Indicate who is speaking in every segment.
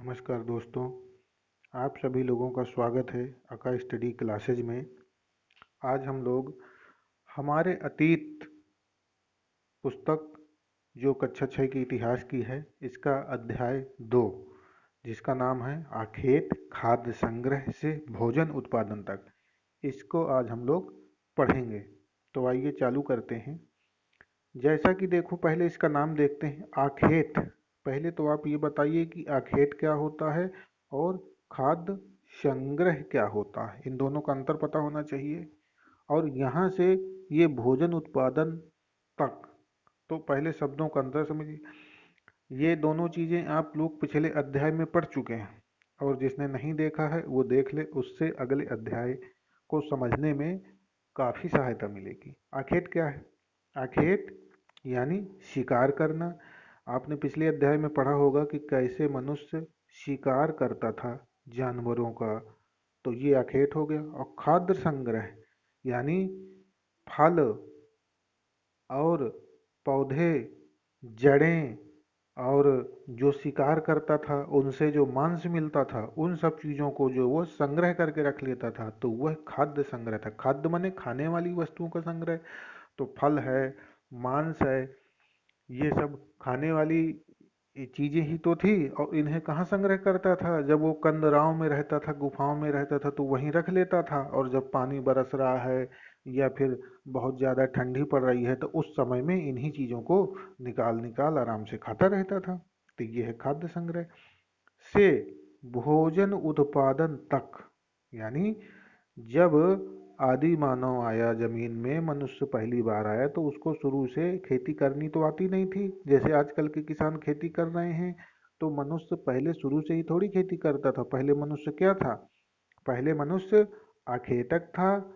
Speaker 1: नमस्कार दोस्तों, आप सभी लोगों का स्वागत है अका स्टडी क्लासेज में। आज हम लोग हमारे अतीत पुस्तक जो कक्षा 6 की इतिहास की है, इसका अध्याय 2 जिसका नाम है आखेट खाद्य संग्रह से भोजन उत्पादन तक, इसको आज हम लोग पढ़ेंगे। तो आइए चालू करते हैं। जैसा कि देखो, पहले इसका नाम देखते हैं, आखेट। पहले तो आप ये बताइए कि आखेट क्या होता है और खाद्य संग्रह क्या होता है। इन दोनों का अंतर पता होना चाहिए। और यहाँ से ये भोजन उत्पादन तक, तो पहले शब्दों का अंतर समझिए। ये दोनों चीज़ें आप लोग पिछले अध्याय में पढ़ चुके हैं, और जिसने नहीं देखा है वो देख ले, उससे अगले अध्याय को समझने में काफ़ी सहायता मिलेगी। आखेट क्या है? आखेट यानी शिकार करना। आपने पिछले अध्याय में पढ़ा होगा कि कैसे मनुष्य शिकार करता था जानवरों का, तो ये आखेट हो गया। और खाद्य संग्रह यानी फल और पौधे, जड़ें, और जो शिकार करता था उनसे जो मांस मिलता था, उन सब चीज़ों को जो वो संग्रह करके रख लेता था, तो वह खाद्य संग्रह था। खाद्य माने खाने वाली वस्तुओं का संग्रह। तो फल है, मांस है, ये सब खाने वाली चीजें ही तो थी। और इन्हें कहाँ संग्रह करता था? जब वो कंदराओं में रहता था, गुफाओं में रहता था, तो वहीं रख लेता था। और जब पानी बरस रहा है या फिर बहुत ज़्यादा ठंडी पड़ रही है, तो उस समय में इन्हीं चीज़ों को निकाल निकाल आराम से खाता रहता था। तो ये है खाद्य संग्रह। से भोजन उत्पादन तक, यानी जब आदि मानव आया जमीन में, मनुष्य पहली बार आया, तो उसको शुरू से खेती करनी तो आती नहीं थी। जैसे आजकल के किसान खेती कर रहे हैं, तो मनुष्य पहले शुरू से ही थोड़ी खेती करता था। पहले मनुष्य क्या था? पहले मनुष्य आखेटक था,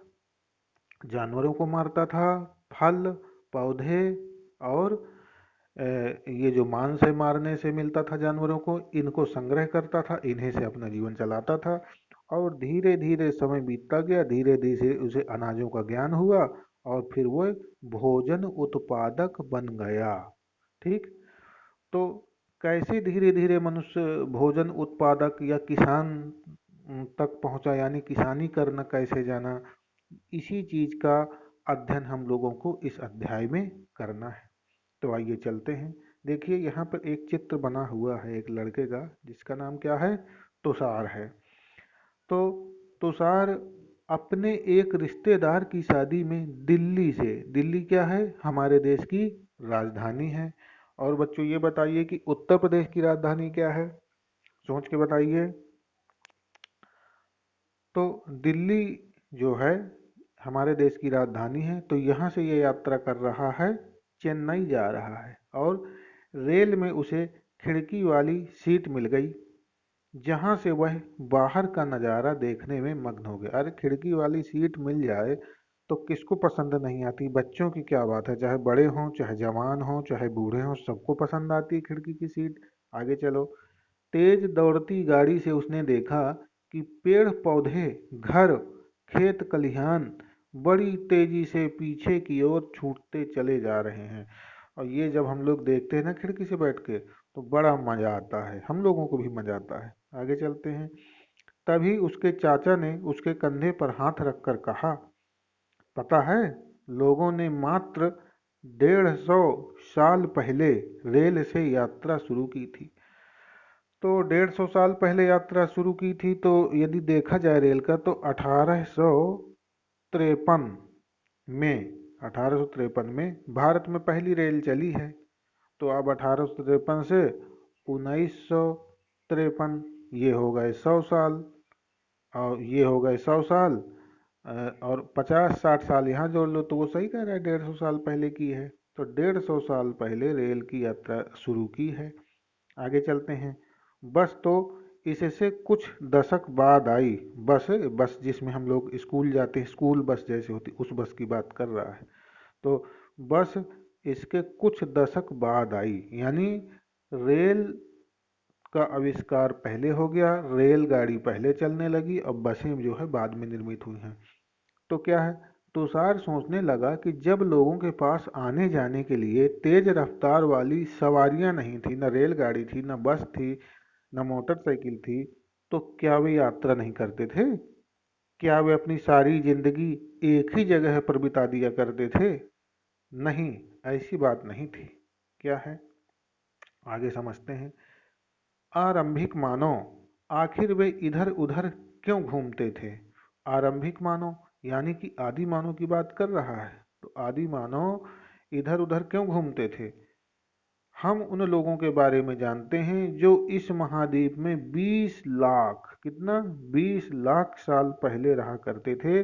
Speaker 1: जानवरों को मारता था, फल, पौधे और ये जो मांस है मारने से मिलता था जानवरों को, इनको संग्रह करता था, इन्हीं से अपना जीवन चलाता था। और धीरे धीरे समय बीतता गया, धीरे धीरे उसे अनाजों का ज्ञान हुआ, और फिर वो भोजन उत्पादक बन गया। ठीक। तो कैसे धीरे धीरे मनुष्य भोजन उत्पादक या किसान तक पहुंचा, यानी किसानी करना कैसे जाना, इसी चीज का अध्ययन हम लोगों को इस अध्याय में करना है। तो आइए चलते हैं। देखिए, यहाँ पर एक चित्र बना हुआ है एक लड़के का, जिसका नाम क्या है? तुषार है। तो तुषार अपने एक रिश्तेदार की शादी में दिल्ली से, दिल्ली क्या है? हमारे देश की राजधानी है। और बच्चों ये बताइए कि उत्तर प्रदेश की राजधानी क्या है? सोच के बताइए। तो दिल्ली जो है हमारे देश की राजधानी है। तो यहाँ से ये यात्रा कर रहा है, चेन्नई जा रहा है। और रेल में उसे खिड़की वाली सीट मिल गई, जहाँ से वह बाहर का नज़ारा देखने में मग्न हो गया। अरे, खिड़की वाली सीट मिल जाए तो किसको पसंद नहीं आती? बच्चों की क्या बात है, चाहे बड़े हों, चाहे जवान हों, चाहे बूढ़े हों, सबको पसंद आती है खिड़की की सीट। आगे चलो। तेज दौड़ती गाड़ी से उसने देखा कि पेड़ पौधे, घर, खेत खलिहान बड़ी तेजी से पीछे की ओर छूटते चले जा रहे हैं। और ये जब हम लोग देखते हैं ना खिड़की से बैठ के, तो बड़ा मजा आता है, हम लोगों को भी मजा आता है। आगे चलते हैं। तभी उसके चाचा ने उसके कंधे पर हाथ रखकर कहा, पता है, लोगों ने मात्र 150 साल पहले रेल से यात्रा शुरू की थी। तो 150 साल पहले यात्रा शुरू की थी, तो यदि देखा जाए रेल का, तो 1853 में 1853 में भारत में पहली रेल चली है। तो अब 1853 से 1953, ये हो गए 100 साल, और ये हो गए 100 साल, और 50-60 साल यहाँ जोड़ लो, तो वो सही कह रहा है, 150 साल पहले की है। तो 150 साल पहले रेल की यात्रा शुरू की है। आगे चलते हैं। बस तो इससे कुछ दशक बाद आई। बस, बस जिसमें हम लोग स्कूल जाते हैं, स्कूल बस जैसे होती, उस बस की बात कर रहा है। तो बस इसके कुछ दशक बाद आई, यानी रेल का आविष्कार पहले हो गया, रेलगाड़ी पहले चलने लगी, अब बसें जो है बाद में निर्मित हुई हैं। तो क्या है? तुषार सोचने लगा कि जब लोगों के पास आने जाने के लिए तेज रफ्तार वाली सवारियां नहीं थी, न रेलगाड़ी थी, न बस थी, न मोटरसाइकिल थी, तो क्या वे यात्रा नहीं करते थे? क्या वे अपनी सारी जिंदगी एक ही जगह पर बिता दिया करते थे? नहीं, ऐसी बात नहीं थी। क्या है, आगे समझते हैं। आरंभिक मानव आखिर वे इधर उधर क्यों घूमते थे? आरंभिक मानव यानी कि आदि मानव की बात कर रहा है। तो आदि मानव इधर उधर क्यों घूमते थे? हम उन लोगों के बारे में जानते हैं जो इस महाद्वीप में 20 लाख, कितना, 20 लाख साल पहले रहा करते थे।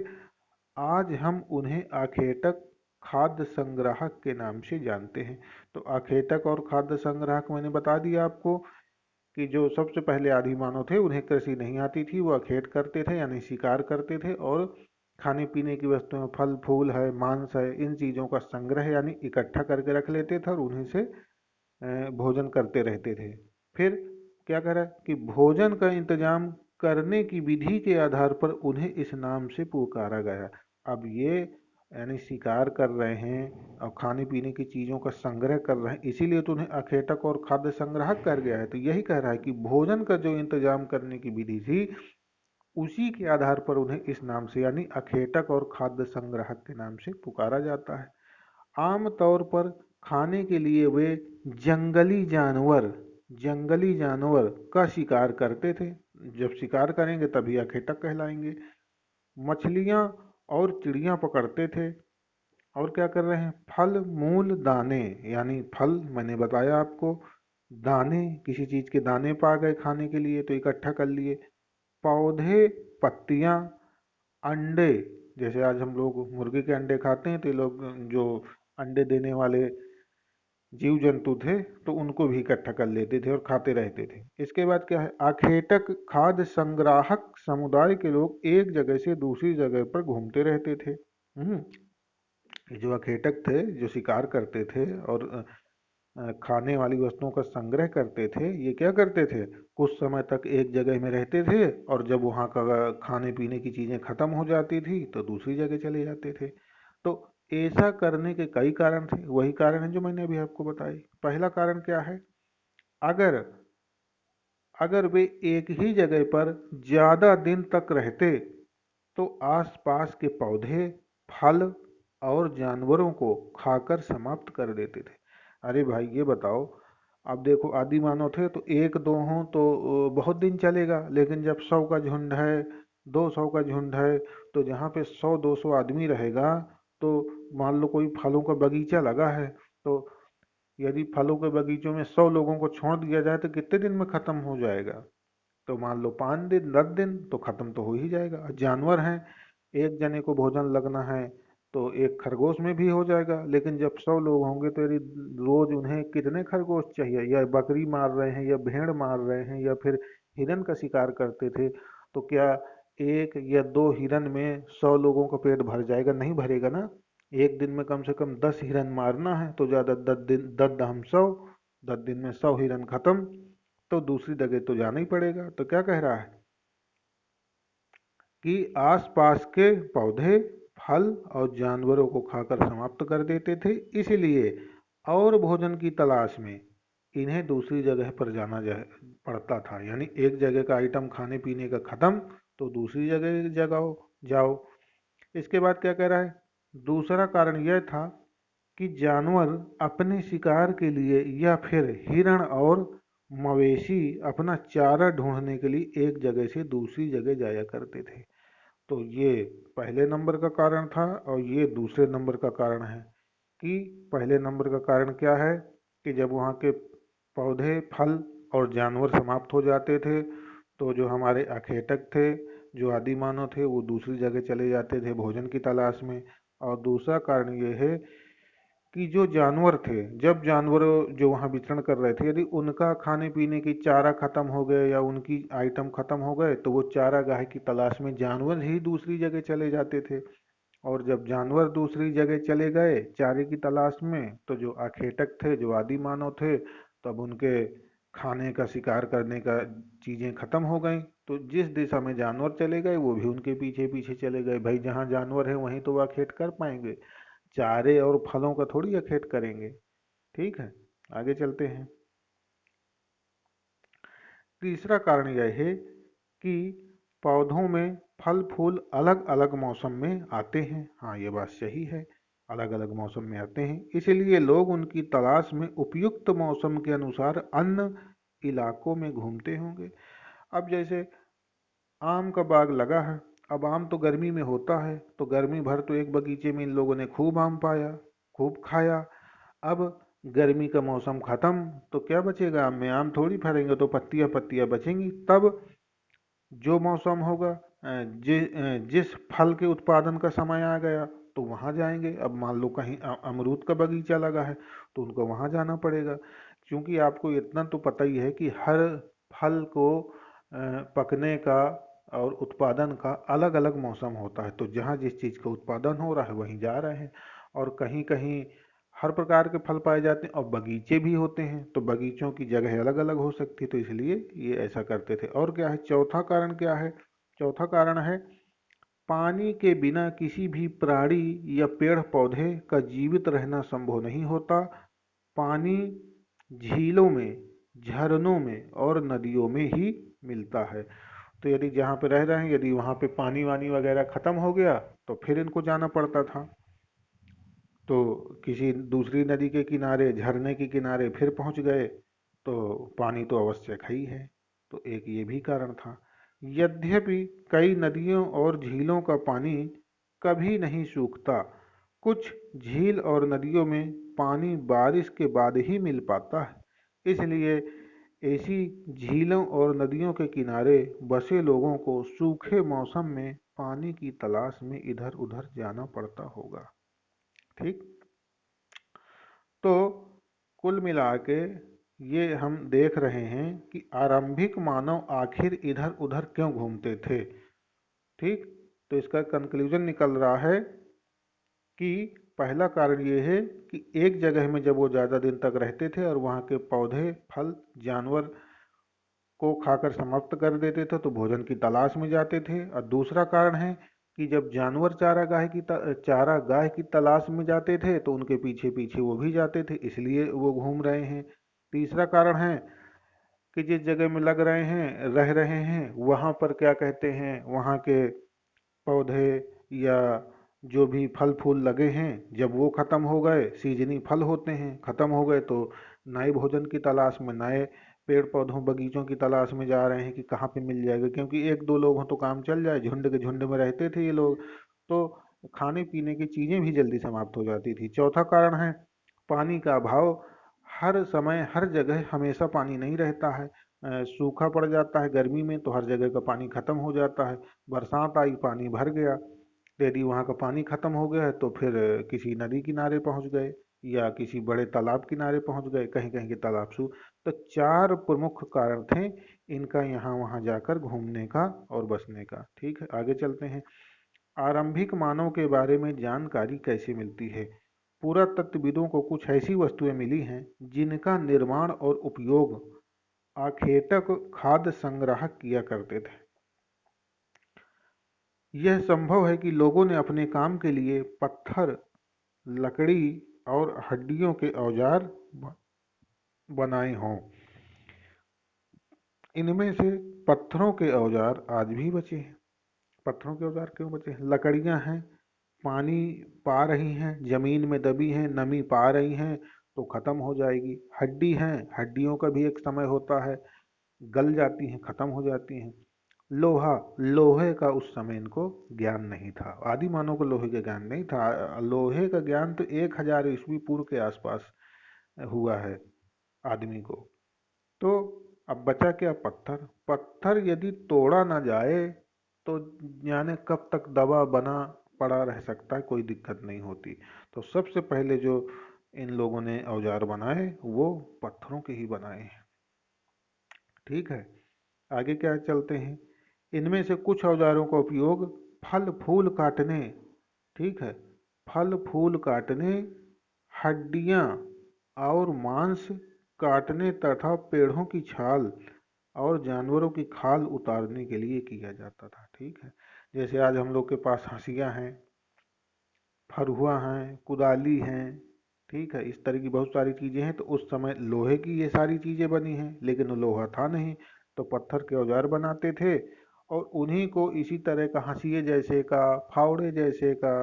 Speaker 1: आज हम उन्हें आखेटक खाद्य संग्राहक के नाम से जानते हैं। तो आखेटक और खाद्य संग्राहक मैंने बता दिया आपको कि जो सबसे पहले आदि मानव थे उन्हें कृषि नहीं आती थी, वो अखेट करते थे यानी शिकार करते थे और खाने पीने की वस्तुएं, फल फूल है, मांस है, इन चीज़ों का संग्रह यानी इकट्ठा करके रख लेते थे और उन्हीं से भोजन करते रहते थे। फिर क्या करा कि भोजन का इंतजाम करने की विधि के आधार पर उन्हें इस नाम से पुकारा गया। अब ये यानी शिकार कर रहे हैं और खाने पीने की चीज़ों का संग्रह कर रहे हैं, इसीलिए तो उन्हें अखेटक और खाद्य संग्राहक कर गया है। तो यही कह रहा है कि भोजन का जो इंतजाम करने की विधि थी, उसी के आधार पर उन्हें इस नाम से यानी अखेटक और खाद्य संग्राहक के नाम से पुकारा जाता है। आम तौर पर खाने के लिए वे जंगली जानवर जंगली जानवर का शिकार करते थे। जब शिकार करेंगे तभी अखेटक कहलाएंगे। मछलियां और चिड़ियां पकड़ते थे। और क्या कर रहे हैं, फल मूल दाने, यानी फल मैंने बताया आपको, दाने, किसी चीज के दाने पा गए खाने के लिए तो इकट्ठा कर लिए। पौधे, पत्तियां, अंडे, जैसे आज हम लोग मुर्गे के अंडे खाते हैं, तो ये लोग जो अंडे देने वाले जीव जंतु थे तो उनको भी इकट्ठा कर लेते थे और खाते रहते थे। इसके बाद क्या है, आखेटक खाद्य संग्राहक समुदाय के लोग एक जगह से दूसरी जगह पर घूमते रहते थे। ये जो अखेटक थे, जो शिकार करते थे और खाने वाली वस्तुओं का संग्रह करते थे, ये क्या करते थे, कुछ समय तक एक जगह में रहते थे और जब वहाँ का खाने पीने की चीज़ें खत्म हो जाती थी तो दूसरी जगह चले जाते थे। तो ऐसा करने के कई कारण थे, वही कारण है जो मैंने अभी आपको बताई। पहला कारण क्या है, अगर अगर वे एक ही जगह पर ज़्यादा दिन तक रहते तो आसपास के पौधे, फल और जानवरों को खाकर समाप्त कर देते थे। अरे भाई ये बताओ, अब देखो आदि मानव थे तो एक दो हों तो बहुत दिन चलेगा, लेकिन जब 100 का झुंड है, 200 का झुंड है, तो जहाँ पे 100-200 आदमी रहेगा, तो मान लो कोई फलों का बगीचा लगा है, तो यदि फलों के बगीचों में 100 लोगों को छोड़ दिया जाए तो कितने दिन में खत्म हो जाएगा? तो मान लो 5 दिन 10 दिन तो खत्म तो हो ही जाएगा। जानवर हैं, एक जने को भोजन लगना है तो एक खरगोश में भी हो जाएगा, लेकिन जब 100 लोग होंगे तो यदि रोज उन्हें कितने खरगोश चाहिए, या बकरी मार रहे हैं या भेड़ मार रहे हैं या फिर हिरन का शिकार करते थे, तो क्या एक या दो हिरन में 100 लोगों का पेट भर जाएगा? नहीं भरेगा ना। एक दिन में कम से कम 10 हिरन मारना है तो ज्यादा 10 दिन, 10 दम 100, 10 दिन में 100 हिरन खत्म, तो दूसरी जगह तो जाना ही पड़ेगा। तो क्या कह रहा है कि आसपास के पौधे, फल और जानवरों को खाकर समाप्त कर देते थे, इसलिए और भोजन की तलाश में इन्हें दूसरी जगह पर जाना पड़ता था। यानी एक जगह का आइटम खाने पीने का खत्म तो दूसरी जगह जगाओ जाओ। इसके बाद क्या कह रहा है, दूसरा कारण यह था कि जानवर अपने शिकार के लिए या फिर हिरण और मवेशी अपना चारा ढूंढने के लिए एक जगह से दूसरी जगह जाया करते थे। तो ये पहले नंबर का कारण था और ये दूसरे नंबर का कारण है। कि पहले नंबर का कारण क्या है कि जब वहाँ के पौधे, फल और जानवर समाप्त हो जाते थे तो जो हमारे अखेटक थे, जो आदि मानव थे, वो दूसरी जगह चले जाते थे भोजन की तलाश में। और दूसरा कारण ये है कि जो जानवर थे, जब जानवर जो वहाँ विचरण कर रहे थे, यदि उनका खाने पीने की चारा खत्म हो गए या उनकी आइटम खत्म हो गए तो वो चारागाह की तलाश में जानवर ही दूसरी जगह चले जाते थे। और जब जानवर दूसरी जगह चले गए चारे की तलाश में, तो जो आखेटक थे, जो आदि मानव थे, तब उनके खाने का शिकार करने का चीजें खत्म हो गई। तो जिस दिशा में जानवर चले गए वो भी उनके पीछे पीछे चले गए। भाई जहाँ जानवर है वहीं तो वो अखेट कर पाएंगे, चारे और फलों का थोड़ी अखेट करेंगे। ठीक है, आगे चलते हैं। तीसरा कारण यह है कि पौधों में फल फूल अलग अलग मौसम में आते हैं। हाँ, ये बात सही है, अलग अलग मौसम में आते हैं, इसलिए लोग उनकी तलाश में उपयुक्त मौसम के अनुसार अन्य इलाकों में घूमते होंगे। अब जैसे आम का बाग लगा है, अब आम तो गर्मी में होता है, तो गर्मी भर तो एक बगीचे में इन लोगों ने खूब आम पाया, खूब खाया। अब गर्मी का मौसम खत्म तो क्या बचेगा आम में? आम थोड़ी फरेंगे, तो पत्तियां पत्तियां बचेंगी। तब जो मौसम होगा, जिस फल के उत्पादन का समय आ गया तो वहां जाएंगे। अब मान लो कहीं अमरूद का बगीचा लगा है तो उनको वहां जाना पड़ेगा, क्योंकि आपको इतना तो पता ही है कि हर फल को पकने का और उत्पादन का अलग अलग मौसम होता है। तो जहाँ जिस चीज़ का उत्पादन हो रहा है वहीं जा रहे हैं। और कहीं कहीं हर प्रकार के फल पाए जाते हैं, और बगीचे भी होते हैं, तो बगीचों की जगह अलग अलग हो सकती है, तो इसलिए ये ऐसा करते थे। और क्या है चौथा कारण? क्या है चौथा कारण? है पानी के बिना किसी भी प्राणी या पेड़ पौधे का जीवित रहना संभव नहीं होता। पानी झीलों में, झरनों में और नदियों में ही मिलता है। तो यदि जहाँ पे रह रहे हैं, यदि वहाँ पे पानी वानी वगैरह खत्म हो गया तो फिर इनको जाना पड़ता था, तो किसी दूसरी नदी के किनारे, झरने के किनारे फिर पहुंच गए, तो पानी तो आवश्यक है ही है। तो एक ये भी कारण था। यद्यपि कई नदियों और झीलों का पानी कभी नहीं सूखता, कुछ झील और नदियों में पानी बारिश के बाद ही मिल पाता है। इसलिए ऐसी झीलों और नदियों के किनारे बसे लोगों को सूखे मौसम में पानी की तलाश में इधर उधर जाना पड़ता होगा। ठीक। तो कुल मिला के ये हम देख रहे हैं कि आरंभिक मानव आखिर इधर उधर क्यों घूमते थे। ठीक। तो इसका कंक्लूजन निकल रहा है कि पहला कारण ये है कि एक जगह में जब वो ज़्यादा दिन तक रहते थे और वहाँ के पौधे फल जानवर को खाकर समाप्त कर देते थे तो भोजन की तलाश में जाते थे। और दूसरा कारण है कि जब जानवर चारागाह की तलाश में जाते थे तो उनके पीछे पीछे वो भी जाते थे, इसलिए वो घूम रहे हैं। तीसरा कारण है कि जिस जगह में लग रहे हैं, रह रहे हैं, वहाँ पर क्या कहते हैं, वहाँ के पौधे या जो भी फल फूल लगे हैं, जब वो खत्म हो गए, सीजनी फल होते हैं, खत्म हो गए, तो नए भोजन की तलाश में, नए पेड़ पौधों बगीचों की तलाश में जा रहे हैं कि कहाँ पे मिल जाएगा। क्योंकि एक दो लोग हों तो काम चल जाए, झुंड के झुंड में रहते थे ये लोग, तो खाने पीने की चीजें भी जल्दी समाप्त हो जाती थी। चौथा कारण है पानी का अभाव। हर समय हर जगह हमेशा पानी नहीं रहता है, सूखा पड़ जाता है गर्मी में तो हर जगह का पानी खत्म हो जाता है। बरसात आई, पानी भर गया, यदि वहाँ का पानी खत्म हो गया है तो फिर किसी नदी किनारे पहुँच गए या किसी बड़े तालाब किनारे पहुँच गए, कहीं कहीं के तालाब सूख। तो चार प्रमुख कारण थे इनका यहाँ वहाँ जाकर घूमने का और बसने का। ठीक है, आगे चलते हैं। आरंभिक मानव के बारे में जानकारी कैसे मिलती है? पुरातत्वविदों को कुछ ऐसी वस्तुएं मिली हैं जिनका निर्माण और उपयोग आखेटक खाद्य संग्राहक किया करते थे। यह संभव है कि लोगों ने अपने काम के लिए पत्थर, लकड़ी और हड्डियों के औजार बनाए हों। इनमें से पत्थरों के औजार आज भी बचे हैं। पत्थरों के औजार क्यों बचे हैं? लकड़ियां हैं, पानी पा रही हैं, जमीन में दबी हैं, नमी पा रही हैं, तो खत्म हो जाएगी। हड्डी हैं, हड्डियों का भी एक समय होता है, गल जाती हैं, खत्म हो जाती हैं। लोहा, लोहे का उस समय इनको ज्ञान नहीं था, आदि मानव को लोहे का ज्ञान नहीं था। लोहे का ज्ञान तो 1000 ईस्वी पूर्व के आसपास हुआ है आदमी को। तो अब बचा क्या? पत्थर। पत्थर यदि तोड़ा ना जाए तो जाने कब तक दबा बना पड़ा रह सकता है, कोई दिक्कत नहीं होती। तो सबसे पहले जो इन लोगों ने औजार बनाए वो पत्थरों के ही बनाए हैं। ठीक है, आगे क्या चलते हैं। इनमें से कुछ औजारों का उपयोग फल फूल काटने, ठीक है, फल फूल काटने, हड्डियां और मांस काटने तथा पेड़ों की छाल और जानवरों की खाल उतारने के लिए किया जाता था। ठीक है, जैसे आज हम लोग के पास हंसिया हैं, फरुआ हैं, कुदाली हैं, ठीक है, इस तरह की बहुत सारी चीजें हैं। तो उस समय लोहे की ये सारी चीजें बनी हैं, लेकिन लोहा था नहीं, तो पत्थर के औजार बनाते थे और उन्हीं को इसी तरह का हंसिए जैसे का, फावड़े जैसे का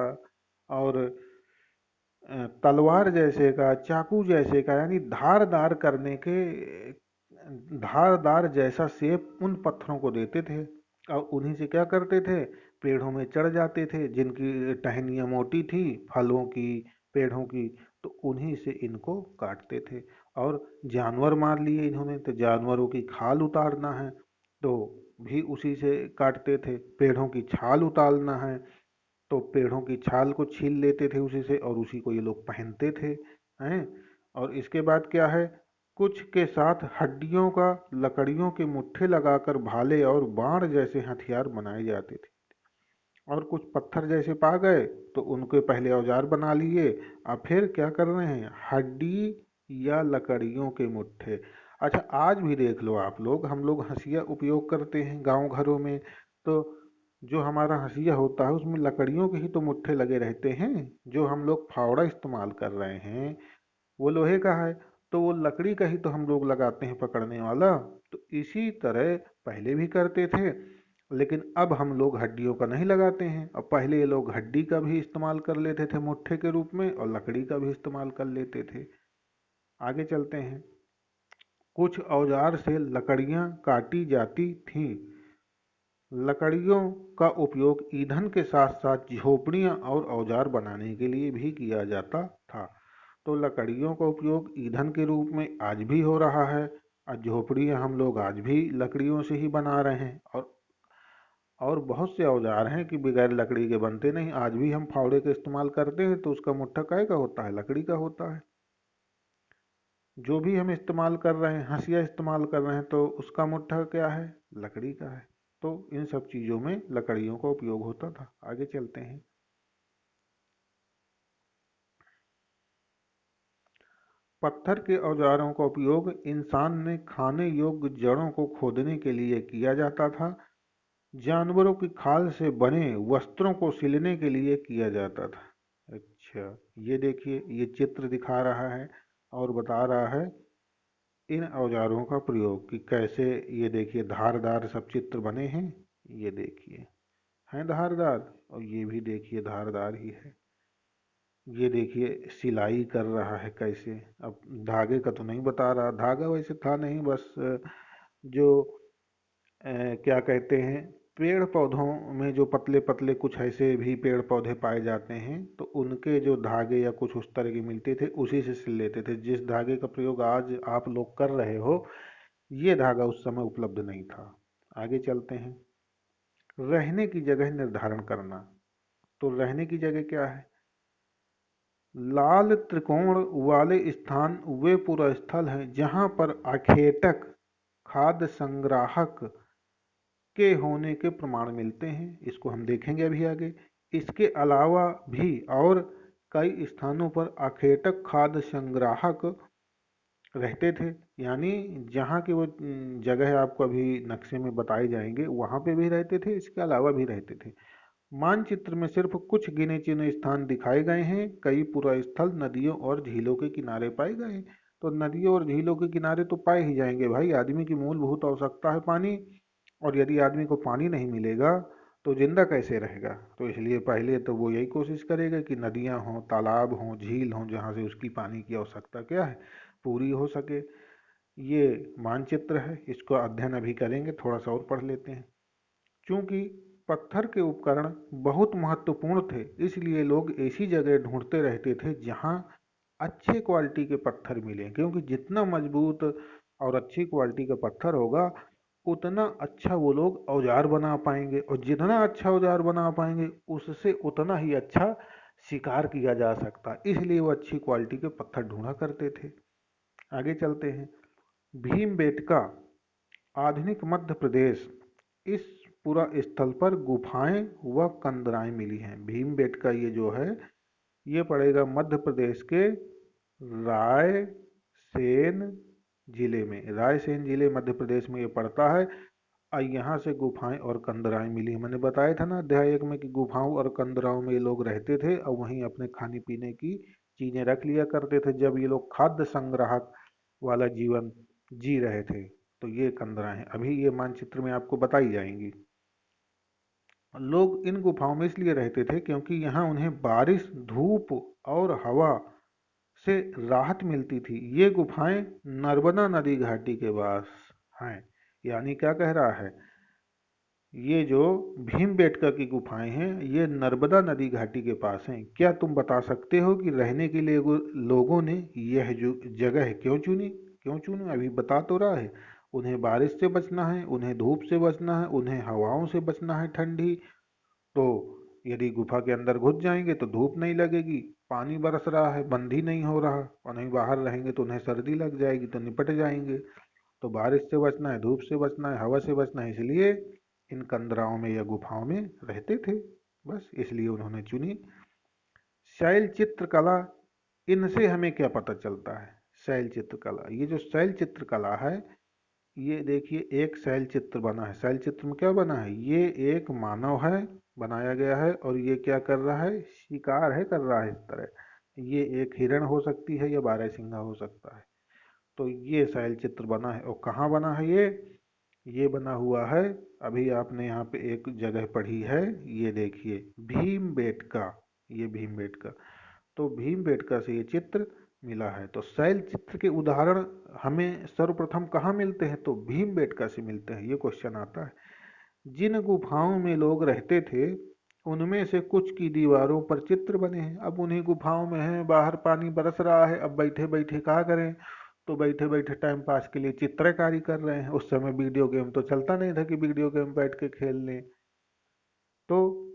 Speaker 1: और तलवार जैसे का, चाकू जैसे का, यानी धारदार करने के धारदार जैसा शेप उन पत्थरों को देते थे और उन्हीं से क्या करते थे, पेड़ों में चढ़ जाते थे जिनकी टहनियाँ मोटी थी फलों की, पेड़ों की, तो उन्हीं से इनको काटते थे। और जानवर मार लिए इन्होंने तो जानवरों की खाल उतारना है तो भी उसी से काटते थे, पेड़ों की छाल उतारना है तो पेड़ों की छाल को छील लेते थे उसी से और उसी को ये लोग पहनते थे हैं। और इसके बाद क्या है, कुछ के साथ हड्डियों का लकड़ियों के मुट्ठे लगाकर भाले और बाण जैसे हथियार बनाए जाते थे। और कुछ पत्थर जैसे पा गए तो उनके पहले औजार बना लिए, अब फिर क्या कर रहे हैं, हड्डी या लकड़ियों के मुट्ठे। अच्छा आज भी देख लो आप लोग, हम लोग हंसिया उपयोग करते हैं गांव घरों में, तो जो हमारा हंसिया होता है उसमें लकड़ियों के ही तो मुट्ठे लगे रहते हैं। जो हम लोग फावड़ा इस्तेमाल कर रहे हैं वो लोहे का है, तो वो लकड़ी का ही तो हम लोग लगाते हैं पकड़ने वाला। तो इसी तरह पहले भी करते थे, लेकिन अब हम लोग हड्डियों का नहीं लगाते हैं। अब पहले ये लोग हड्डी का भी इस्तेमाल कर लेते थे मुट्ठे के रूप में और लकड़ी का भी इस्तेमाल कर लेते थे। आगे चलते हैं। कुछ औजार से लकड़ियां काटी जाती थीं। लकड़ियों का उपयोग ईंधन के साथ साथ झोपड़ियां और औजार बनाने के लिए भी किया जाता था। तो लकड़ियों का उपयोग ईंधन के रूप में आज भी हो रहा है और झोपड़ियां हम लोग आज भी लकड़ियों से ही बना रहे हैं। और बहुत से औजार हैं कि बगैर लकड़ी के बनते नहीं, आज भी हम फावड़े का इस्तेमाल करते हैं तो उसका मुट्ठा काय का होता है, लकड़ी का होता है। जो भी हम इस्तेमाल कर रहे हैं, हंसिया इस्तेमाल कर रहे हैं, तो उसका मुट्ठा क्या है, लकड़ी का है। तो इन सब चीज़ों में लकड़ियों का उपयोग होता था। आगे चलते हैं। पत्थर के औजारों का उपयोग इंसान ने खाने योग्य जड़ों को खोदने के लिए किया जाता था। जानवरों की खाल से बने वस्त्रों को सिलने के लिए किया जाता था। अच्छा, ये देखिए, ये चित्र दिखा रहा है और बता रहा है इन औजारों का प्रयोग कि कैसे, ये देखिए धारदार सब चित्र बने हैं, ये देखिए हैं धारदार, और ये भी देखिए धारदार ही है। ये देखिए सिलाई कर रहा है कैसे, अब धागे का तो नहीं बता रहा, धागा वैसे था नहीं, बस जो क्या कहते हैं, पेड़ पौधों में जो पतले पतले कुछ ऐसे भी पेड़ पौधे पाए जाते हैं तो उनके जो धागे या कुछ उस तरह के मिलते थे उसी से सिल लेते थे। जिस धागे का प्रयोग आज आप लोग कर रहे हो ये धागा उस समय उपलब्ध नहीं था। आगे चलते हैं। रहने की जगह निर्धारण करना। तो रहने की जगह क्या है, लाल त्रिकोण वाले स्थान वे पूरा स्थल हैं जहां पर आखेटक खाद्य संग्राहक के होने के प्रमाण मिलते हैं। इसको हम देखेंगे अभी आगे। इसके अलावा भी और कई स्थानों पर अखेटक खाद्य संग्राहक रहते थे, यानी जहाँ की वो जगह आपको अभी नक्शे में बताए जाएंगे वहाँ पे भी रहते थे, इसके अलावा भी रहते थे। मानचित्र में सिर्फ कुछ गिने चुने स्थान दिखाए गए हैं, कई पूरा स्थल नदियों और झीलों के किनारे पाए गए हैं। तो नदियों और झीलों के किनारे तो पाए ही जाएंगे भाई, आदमी की मूलभूत आवश्यकता है पानी, और यदि आदमी को पानी नहीं मिलेगा तो जिंदा कैसे रहेगा। तो इसलिए पहले तो वो यही कोशिश करेगा कि नदियां हों, तालाब हों, झील हों, जहाँ से उसकी पानी की आवश्यकता क्या है, पूरी हो सके। ये मानचित्र है, इसको अध्ययन अभी करेंगे, थोड़ा सा और पढ़ लेते हैं। चूंकि पत्थर के उपकरण बहुत महत्वपूर्ण थे इसलिए लोग ऐसी जगह ढूंढते रहते थे जहां अच्छे क्वालिटी के पत्थर मिलें, क्योंकि जितना मजबूत और अच्छी क्वालिटी का पत्थर होगा उतना अच्छा वो लोग औजार बना पाएंगे, और जितना अच्छा औजार बना पाएंगे उससे उतना ही अच्छा शिकार किया जा सकता, इसलिए वो अच्छी क्वालिटी के पत्थर ढूंढा करते थे। आगे चलते हैं। भीमबेटका आधुनिक मध्य प्रदेश, इस पूरा स्थल पर गुफाएं व कंदराएं मिली हैं। भीमबेटका ये जो है ये पड़ेगा मध्य प्रदेश के रायसेन जिले में, रायसेन जिले मध्य प्रदेश में ये पड़ता है। और यहाँ से गुफाएं और कंदराएं मिली। मैंने बताया था ना अध्याय 1 में कि गुफाओं और कंदराओं में ये लोग रहते थे और वहीं अपने खाने पीने की चीजें रख लिया करते थे जब ये लोग खाद्य संग्राहक वाला जीवन जी रहे थे। तो ये कंदरा है, अभी ये मानचित्र में आपको बताई जाएंगी। लोग इन गुफाओं में इसलिए रहते थे क्योंकि यहाँ उन्हें बारिश, धूप और हवा से राहत मिलती थी। ये गुफाएं नर्मदा नदी घाटी के पास हैं। यानी क्या कह रहा है, ये जो भीमबेटका की गुफाएं हैं ये नर्मदा नदी घाटी के पास हैं। क्या तुम बता सकते हो कि रहने के लिए लोगों ने यह जो जगह क्यों चुनी? क्यों चुनी अभी बता तो रहा है। उन्हें बारिश से बचना है, उन्हें धूप से बचना है, उन्हें हवाओं से बचना है ठंडी। तो यदि गुफा के अंदर घुस जाएंगे तो धूप नहीं लगेगी, पानी बरस रहा है बंद ही नहीं हो रहा, और नहीं बाहर रहेंगे तो उन्हें सर्दी लग जाएगी तो निपट जाएंगे। तो बारिश से बचना है, धूप से बचना है, हवा से बचना है, इसलिए इन कंदराओं में या गुफाओं में रहते थे। बस इसलिए उन्होंने चुनी। शैल चित्रकला, इनसे हमें क्या पता चलता है? शैल चित्रकला, ये जो शैल चित्रकला है, ये देखिए एक शैल चित्र बना है। शैल चित्र में क्या बना है? ये एक मानव है, बनाया गया है, और ये क्या कर रहा है? शिकार है कर रहा है इस तरह। ये एक हिरण हो सकती है या बारहसिंगा हो सकता है। तो ये शैल चित्र बना है, और कहाँ बना है ये बना हुआ है, अभी आपने यहाँ पे एक जगह पढ़ी है, ये देखिए भीमबेटका, ये भीमबेटका। तो भीमबेटका से ये चित्र मिला है। तो शैल चित्र के उदाहरण हमें सर्वप्रथम कहाँ मिलते हैं? तो भीमबेटका से मिलते हैं। ये क्वेश्चन आता है। जिन गुफाओं में लोग रहते थे उनमें से कुछ की दीवारों पर चित्र बने हैं। अब उन्हीं गुफाओं में हैं, बाहर पानी बरस रहा है, अब बैठे बैठे क्या करें? तो बैठे बैठे टाइम पास के लिए चित्रकारी कर रहे हैं। उस समय वीडियो गेम तो चलता नहीं था कि वीडियो गेम बैठ के खेल लें। तो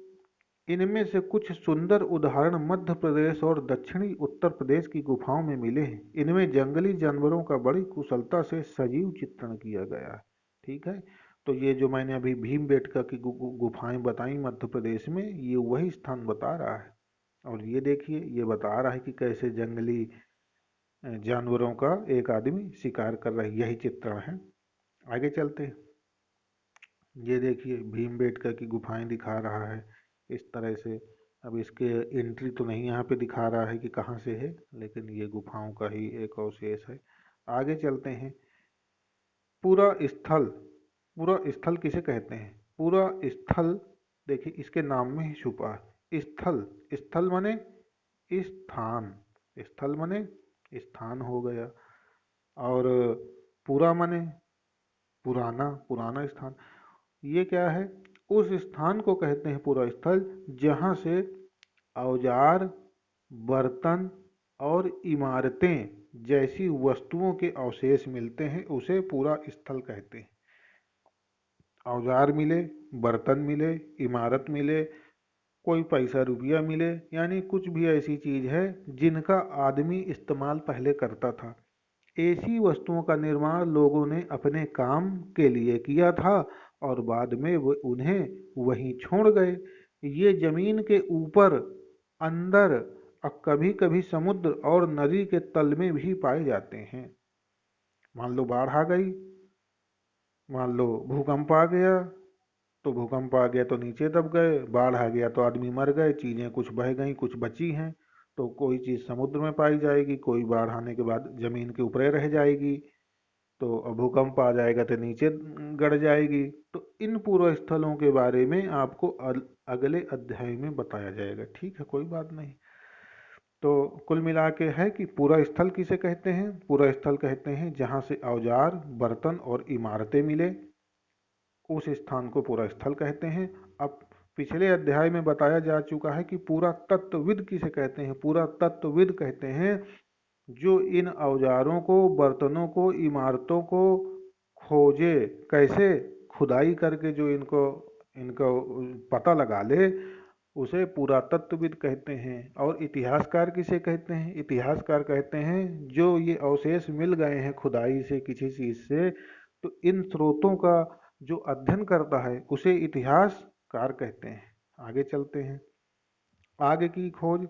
Speaker 1: इनमें से कुछ सुंदर उदाहरण मध्य प्रदेश और दक्षिणी उत्तर प्रदेश की गुफाओं में मिले हैं। इनमें जंगली जानवरों का बड़ी कुशलता से सजीव चित्रण किया गया है। ठीक है, तो ये जो मैंने अभी भीमबेटका की गुफाएं बताई मध्य प्रदेश में, ये वही स्थान बता रहा है। और ये देखिए, ये बता रहा है कि कैसे जंगली जानवरों का एक आदमी शिकार कर रहा है, यही चित्रण है। आगे चलते हैं। ये देखिए भीमबेटका की गुफाएं दिखा रहा है इस तरह से। अब इसके एंट्री तो नहीं यहाँ पे दिखा रहा है कि कहाँ से है, लेकिन ये गुफाओं का ही एक अवशेष है। आगे चलते हैं। पूरा स्थल, पूरा स्थल किसे कहते हैं? पूरा स्थल देखिए इसके नाम में ही छुपा है। स्थल, स्थल माने स्थान, स्थल माने स्थान हो गया। और पूरा माने पुराना, पुराना स्थान। ये क्या है? उस स्थान को कहते हैं पूरा स्थल जहाँ से औजार, बर्तन और इमारतें जैसी वस्तुओं के अवशेष मिलते हैं, उसे पूरा स्थल कहते हैं। औजार मिले, बर्तन मिले, इमारत मिले, कोई पैसा रुपया मिले, यानी कुछ भी ऐसी चीज है जिनका आदमी इस्तेमाल पहले करता था। ऐसी वस्तुओं का निर्माण लोगों ने अपने काम के लिए किया था और बाद में वो उन्हें वहीं छोड़ गए। ये जमीन के ऊपर, अंदर और कभी कभी समुद्र और नदी के तल में भी पाए जाते हैं। मान लो बाढ़ आ गई, मान लो भूकंप आ गया, तो भूकंप आ गया तो नीचे दब गए, बाढ़ आ गया तो आदमी मर गए, चीजें कुछ बह गई कुछ बची हैं। तो कोई चीज समुद्र में पाई जाएगी, कोई बाढ़ आने के बाद जमीन के ऊपर रह जाएगी, तो भूकंप आ जाएगा तो नीचे गड़ जाएगी। तो इन पूर्व स्थलों के बारे में आपको अगले अध्याय में बताया जाएगा। ठीक है, कोई बात नहीं। तो कुल मिला के है कि पूरा स्थल किसे कहते हैं? पूरा स्थल कहते हैं जहाँ से औजार, बर्तन और इमारतें मिले, उस स्थान को पूरा स्थल कहते हैं। अब पिछले अध्याय में बताया जा चुका है कि पूरा तत्वविद किसे कहते हैं? पूरा तत्वविद कहते हैं जो इन औजारों को, बर्तनों को, इमारतों को खोजे, कैसे? खुदाई करके जो इनको इनको पता लगा ले, उसे पुरातत्वविद कहते हैं। और इतिहासकार किसे कहते हैं? इतिहासकार कहते हैं जो ये अवशेष मिल गए हैं खुदाई से किसी चीज से, तो इन स्रोतों का जो अध्ययन करता है उसे इतिहासकार कहते हैं। आगे चलते हैं। आगे की खोज।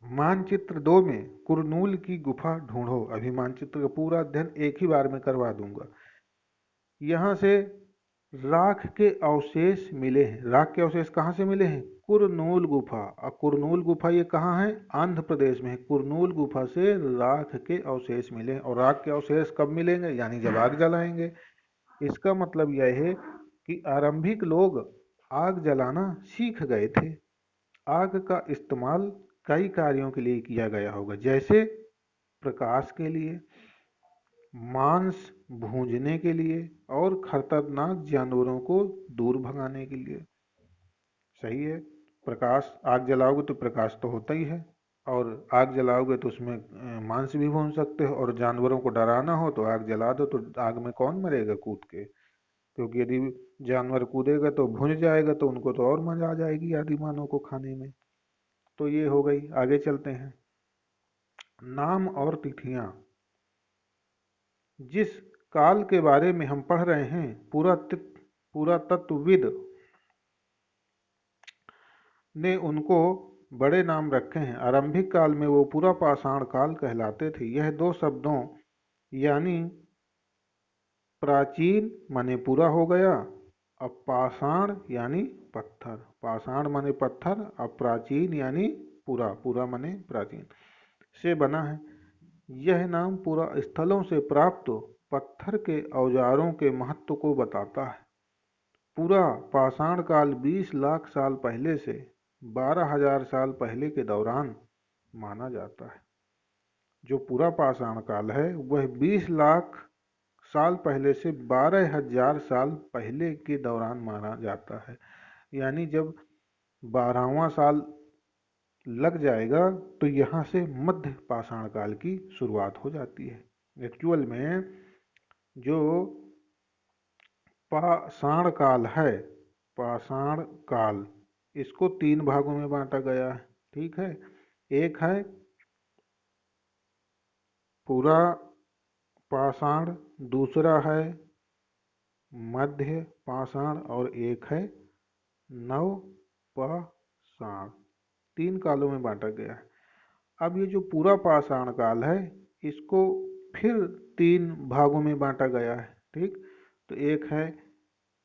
Speaker 1: मानचित्र 2 में कुरनूल की गुफा ढूंढो। अभी मानचित्र का पूरा अध्ययन एक ही बार में करवा दूंगा। यहाँ से राख के अवशेष मिले हैं। राख के अवशेष कहाँ से मिले हैं? कुरनूल गुफा। और कुरनूल गुफा ये कहाँ है? आंध्र प्रदेश में है। कुरनूल गुफा से राख के अवशेष मिले, और राख के अवशेष कब मिलेंगे? यानी जब आग जलाएंगे। इसका मतलब यह है कि आरंभिक लोग आग जलाना सीख गए थे। आग का इस्तेमाल कई कार्यों के लिए किया गया होगा, जैसे प्रकाश के लिए, मांस भूंजने के लिए, और खतरनाक जानवरों को दूर भगाने के लिए। सही है। प्रकाश, आग जलाओगे तो प्रकाश तो होता ही है, और आग जलाओगे तो उसमें मांस भी भून सकते हो, और जानवरों को डराना हो तो आग जला दो, तो आग में कौन मरेगा कूद के? क्योंकि यदि जानवर कूदेगा तो भुन जाएगा, तो उनको तो और मजा आ जाएगी आदिमानव को खाने में। तो ये हो गई। आगे चलते हैं। नाम और तिथियां। जिस काल के बारे में हम पढ़ रहे हैं, पुरातत्वविद ने उनको बड़े नाम रखे हैं। आरंभिक काल में वो पूरा पाषाण काल कहलाते थे। यह दो शब्दों यानी प्राचीन माने पूरा हो गया, अब पाषाण यानी पत्थर। पाषाण माने पत्थर, अब प्राचीन यानी पूरा, पूरा माने प्राचीन से बना है। यह नाम पूरा स्थलों से प्राप्त पत्थर के औजारों के महत्व को बताता है। पूरा पाषाण काल 20 लाख साल पहले से 12,000 साल पहले के दौरान माना जाता है। जो पूरा पाषाण काल है वह 20 लाख साल पहले से 12,000 साल पहले के दौरान माना जाता है। यानी जब 12वां साल लग जाएगा तो यहाँ से मध्य पाषाण काल की शुरुआत हो जाती है। एक्चुअल में जो पाषाण काल है, पाषाण काल, इसको 3 भागों में बांटा गया है। ठीक है। एक है पूरा पाषाण, दूसरा है मध्य पाषाण, और एक है नव पाषाण। 3 कालों में बांटा गया है। अब ये जो पूरा पाषाण काल है, इसको फिर 3 भागों में बांटा गया है। ठीक। तो एक है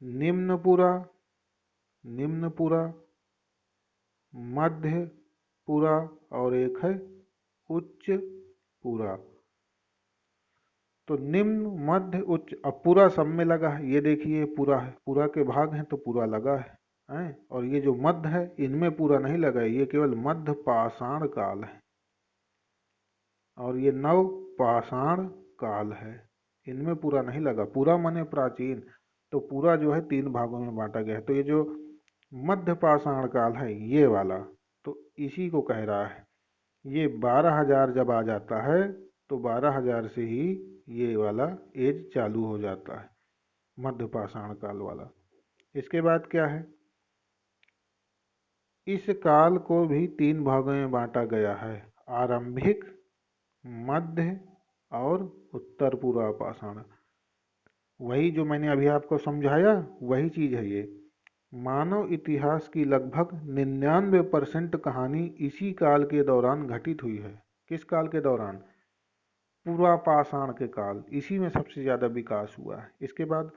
Speaker 1: निम्नपुरा, निम्नपुरा, मध्य पूरा, और एक है उच्च पूरा। तो निम्न, मध्य, उच्च। अब पूरा सब में लगा है, ये देखिए पूरा है, पूरा के भाग हैं तो पूरा लगा है। और ये जो मध्य है इनमें पूरा नहीं लगा है, ये केवल मध्य पाषाण काल है। और ये नव पाषाण काल है, इनमें पूरा नहीं लगा। पूरा माने प्राचीन। तो पूरा जो है 3 भागों में बांटा गया है। तो ये जो मध्य पाषाण काल है ये वाला, तो इसी को कह रहा है। ये 12,000 जब आ जाता है तो 12,000 से ही ये वाला एज चालू हो जाता है, मध्य पाषाण काल वाला। इसके बाद क्या है? इस काल को भी 3 भागों में बांटा गया है, आरंभिक, मध्य और उत्तर पूर्व पाषाण। वही जो मैंने अभी आपको समझाया वही चीज है ये। मानव इतिहास की लगभग 99% कहानी इसी काल के दौरान घटित हुई है। किस काल के दौरान? पूरा पाषाण के काल, इसी में सबसे ज्यादा विकास हुआ है। इसके बाद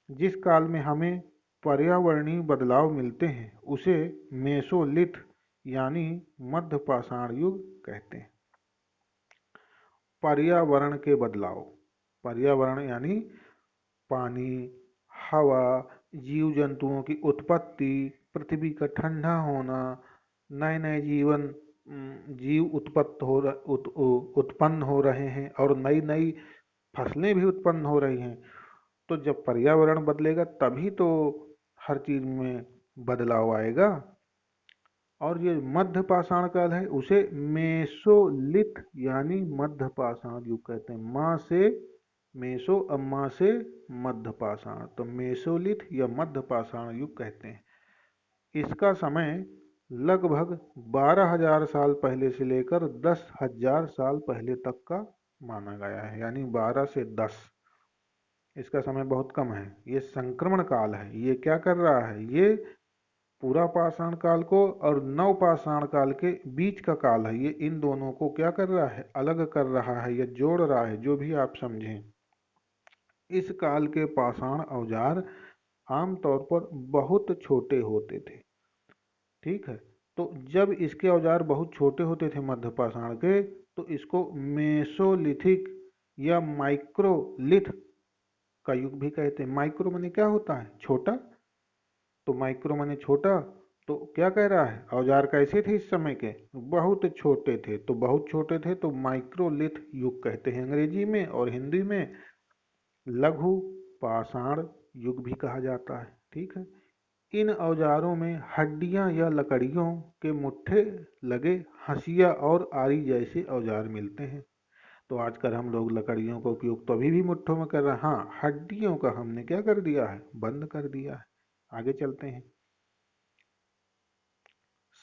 Speaker 1: जिस काल में हमें पर्यावरणीय बदलाव मिलते हैं उसे मेसोलिथ यानी मध्य पाषाण युग कहते हैं। पर्यावरण के बदलाव, पर्यावरण यानी पानी, हवा, जीव जंतुओं की उत्पत्ति, पृथ्वी का ठंडा होना, नए नए जीव उत्पन्न हो रहे हैं, और नई नई फसलें भी उत्पन्न हो रही हैं। तो जब पर्यावरण बदलेगा तभी तो हर चीज में बदलाव आएगा। और ये मध्य पाषाण काल है उसे मेसोलिथ यानी मध्य पाषाण युग कहते हैं। माँ से मेसो, अम्मा से मध्य पाषाण, तो मेसोलिथ या मध्य पाषाण युग कहते हैं। इसका समय लगभग 12,000 साल पहले से लेकर 10,000 साल पहले तक का माना गया है, यानी 12 से 10। इसका समय बहुत कम है। ये संक्रमण काल है। ये क्या कर रहा है? ये पूरा पाषाण काल को और नव पाषाण काल के बीच का काल है, ये इन दोनों को क्या कर रहा है? अलग कर रहा है या जोड़ रहा है, जो भी आप समझें। इस काल के पाषाण औजार आमतौर पर बहुत छोटे होते थे। ठीक है। तो जब इसके औजार बहुत छोटे होते थे मध्य पाषाण के, तो इसको मेसोलिथिक या माइक्रोलिथ का युग भी कहते हैं। माइक्रो माने क्या होता है, छोटा, तो माइक्रो माने छोटा। तो क्या कह रहा है, औजार कैसे थे इस समय के, बहुत छोटे थे। तो बहुत छोटे थे तो माइक्रोलिथ युग कहते हैं अंग्रेजी में, और हिंदी में लघु पाषाण युग भी कहा जाता है। ठीक है। इन औजारों में हड्डियां या लकड़ियों के मुट्ठे लगे हंसिया और आरी जैसे औजार मिलते हैं। तो आजकल हम लोग लकड़ियों का उपयोग तो अभी भी मुट्ठों में कर रहे हैं, हाँ, हड्डियों का हमने क्या कर दिया है, बंद कर दिया है। आगे चलते हैं।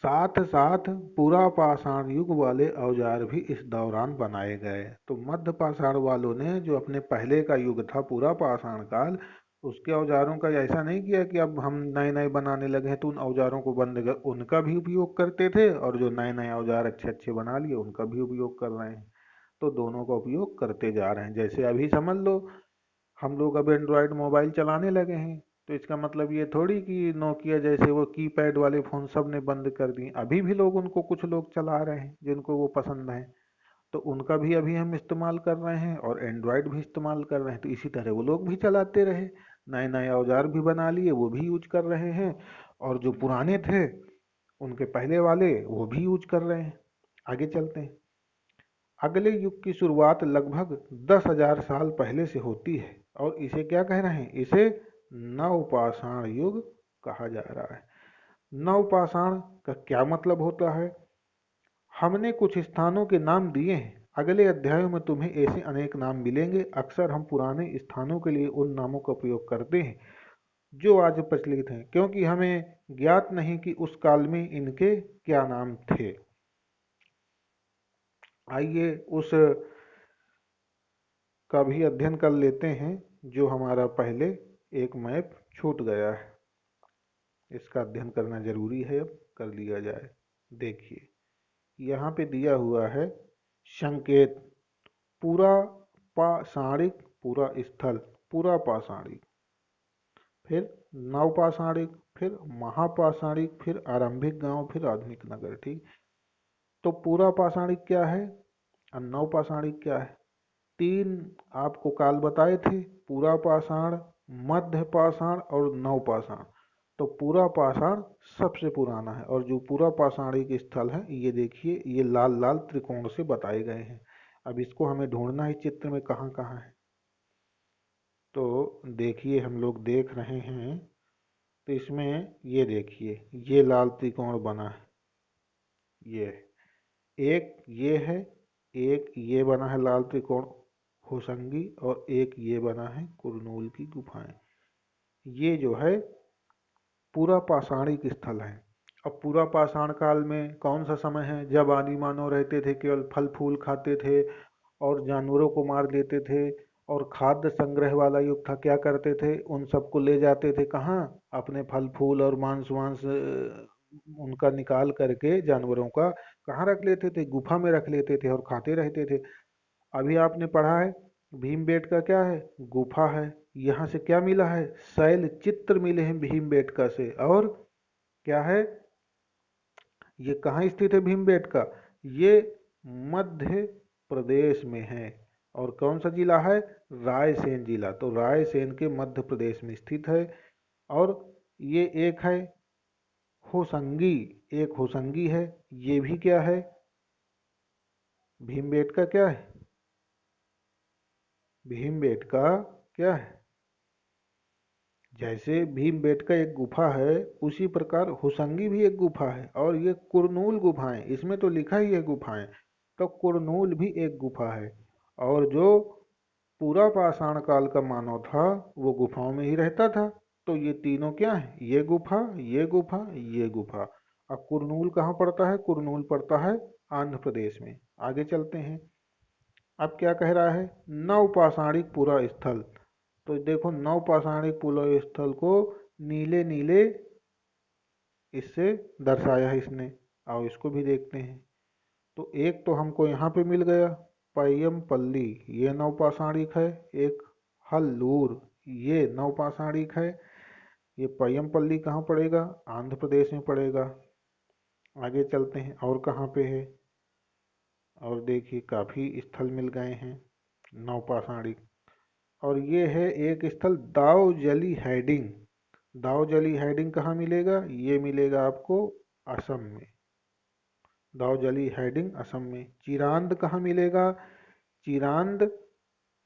Speaker 1: साथ साथ पूरा पाषाण युग वाले औजार भी इस दौरान बनाए गए। तो मध्य पाषाण वालों ने जो अपने पहले का युग था पूरा पाषाण काल, उसके औजारों का ऐसा नहीं किया कि अब हम नए नए बनाने लगे हैं तो उन औजारों को बंद कर, उनका भी उपयोग करते थे, और जो नए नए औजार अच्छे अच्छे बना लिए उनका भी उपयोग कर रहे हैं। तो दोनों का उपयोग करते जा रहे हैं। जैसे अभी समझ लो हम लोग अब एंड्रॉयड मोबाइल चलाने लगे हैं, तो इसका मतलब ये थोड़ी कि नोकिया जैसे वो कीपैड वाले फ़ोन सब ने बंद कर दिए। अभी भी लोग उनको, कुछ लोग चला रहे हैं जिनको वो पसंद है, तो उनका भी अभी हम इस्तेमाल कर रहे हैं और एंड्रॉयड भी इस्तेमाल कर रहे हैं। तो इसी तरह वो लोग भी चलाते रहे, नए नए औजार भी बना लिए, वो भी यूज कर रहे हैं, और जो पुराने थे उनके पहले वाले वो भी यूज कर रहे हैं। आगे चलते हैं। अगले युग की शुरुआत लगभग 10,000 साल पहले से होती है, और इसे क्या कह रहे हैं, इसे नवपाषाण युग कहा जा रहा है। नवपाषाण का क्या मतलब होता है, हमने कुछ स्थानों के नाम दिए हैं, अगले अध्यायों में तुम्हें ऐसे अनेक नाम मिलेंगे। अक्सर हम पुराने स्थानों के लिए उन नामों का प्रयोग करते हैं जो आज प्रचलित हैं, क्योंकि हमें ज्ञात नहीं कि उस काल में इनके क्या नाम थे। आइए उस का भी अध्ययन कर लेते हैं जो हमारा पहले एक मैप छूट गया है। इसका अध्ययन करना जरूरी है, अब कर लिया जाए। देखिए यहाँ पे दिया हुआ है संकेत, पूरा पाषाणिक, पूरा स्थल, पूरा पाषाणिक, फिर नवपाषाणिक, फिर महापाषाणिक, फिर आरंभिक गांव, फिर आधुनिक नगर। ठीक। तो पूरा पाषाणिक क्या है और नवपाषाणिक क्या है, तीन आपको काल बताए थे, पूरा पाषाण, मध्य पाषाण और नव पाषाण। तो पूरा पाषाण सबसे पुराना है, और जो पूरा पाषाणिक स्थल है ये देखिए, ये लाल लाल त्रिकोण से बताए गए हैं। अब इसको हमें ढूंढना है चित्र में कहाँ कहाँ है। तो देखिए हम लोग देख रहे हैं, तो इसमें ये देखिए ये लाल त्रिकोण बना है, ये एक ये है, एक ये बना है लाल त्रिकोण होसंगी, और एक ये बना है कुरनूल की गुफाएं। ये जो है पूरा पाषाणिक स्थल है। अब पूरा पाषाण काल में कौन सा समय है, जब आदि मानव रहते थे, केवल फल फूल खाते थे और जानवरों को मार देते थे, और खाद्य संग्रह वाला युग था। क्या करते थे, उन सबको ले जाते थे कहाँ, अपने फल फूल और मांस वांस उनका निकाल करके जानवरों का कहाँ रख लेते थे, गुफा में रख लेते थे और खाते रहते थे। अभी आपने पढ़ा है भीमबेटका क्या है, गुफा है। यहाँ से क्या मिला है, शैल चित्र मिले हैं भीमबेटका से। और क्या है, ये कहाँ स्थित है भीमबेटका, ये मध्य प्रदेश में है। और कौन सा जिला है, रायसेन जिला। तो रायसेन के मध्य प्रदेश में स्थित है। और ये एक है होसंगी, एक होसंगी है, ये भी क्या है, भीमबेटका क्या है, भीमबेटका क्या है, जैसे भीमबेटका एक गुफा है, उसी प्रकार होसंगी भी एक गुफा है। और ये कुरनूल गुफाएं, इसमें तो लिखा ही है गुफाएं, तो कुरनूल भी एक गुफा है। और जो पूरा पाषाण काल का मानव था वो गुफाओं में ही रहता था। तो ये तीनों क्या है, ये गुफा, ये गुफा, ये गुफा। अब कुरनूल कहाँ पड़ता है, कुरनूल पड़ता है आंध्र प्रदेश में। आगे चलते हैं। अब क्या कह रहा है, नवपाषाणिक पुरा स्थल। तो देखो नवपाषाणिक पुरा स्थल को नीले नीले इससे दर्शाया है इसने। आओ इसको भी देखते हैं। तो एक तो हमको यहाँ पे मिल गया पय्यमपल्ली, ये नवपाषाणिक है। एक हल्लूर, ये नवपाषाणिक है। ये पय्यमपल्ली कहाँ पड़ेगा, आंध्र प्रदेश में पड़ेगा। आगे चलते हैं और कहाँ पे है। और देखिए काफ़ी स्थल मिल गए हैं नवपाषाणिक। और ये है एक स्थल दावजली हैडिंग। दावजली हैडिंग कहाँ मिलेगा? ये मिलेगा आपको असम में। दावजली हैडिंग असम में। चिरांद कहाँ मिलेगा? चिरांद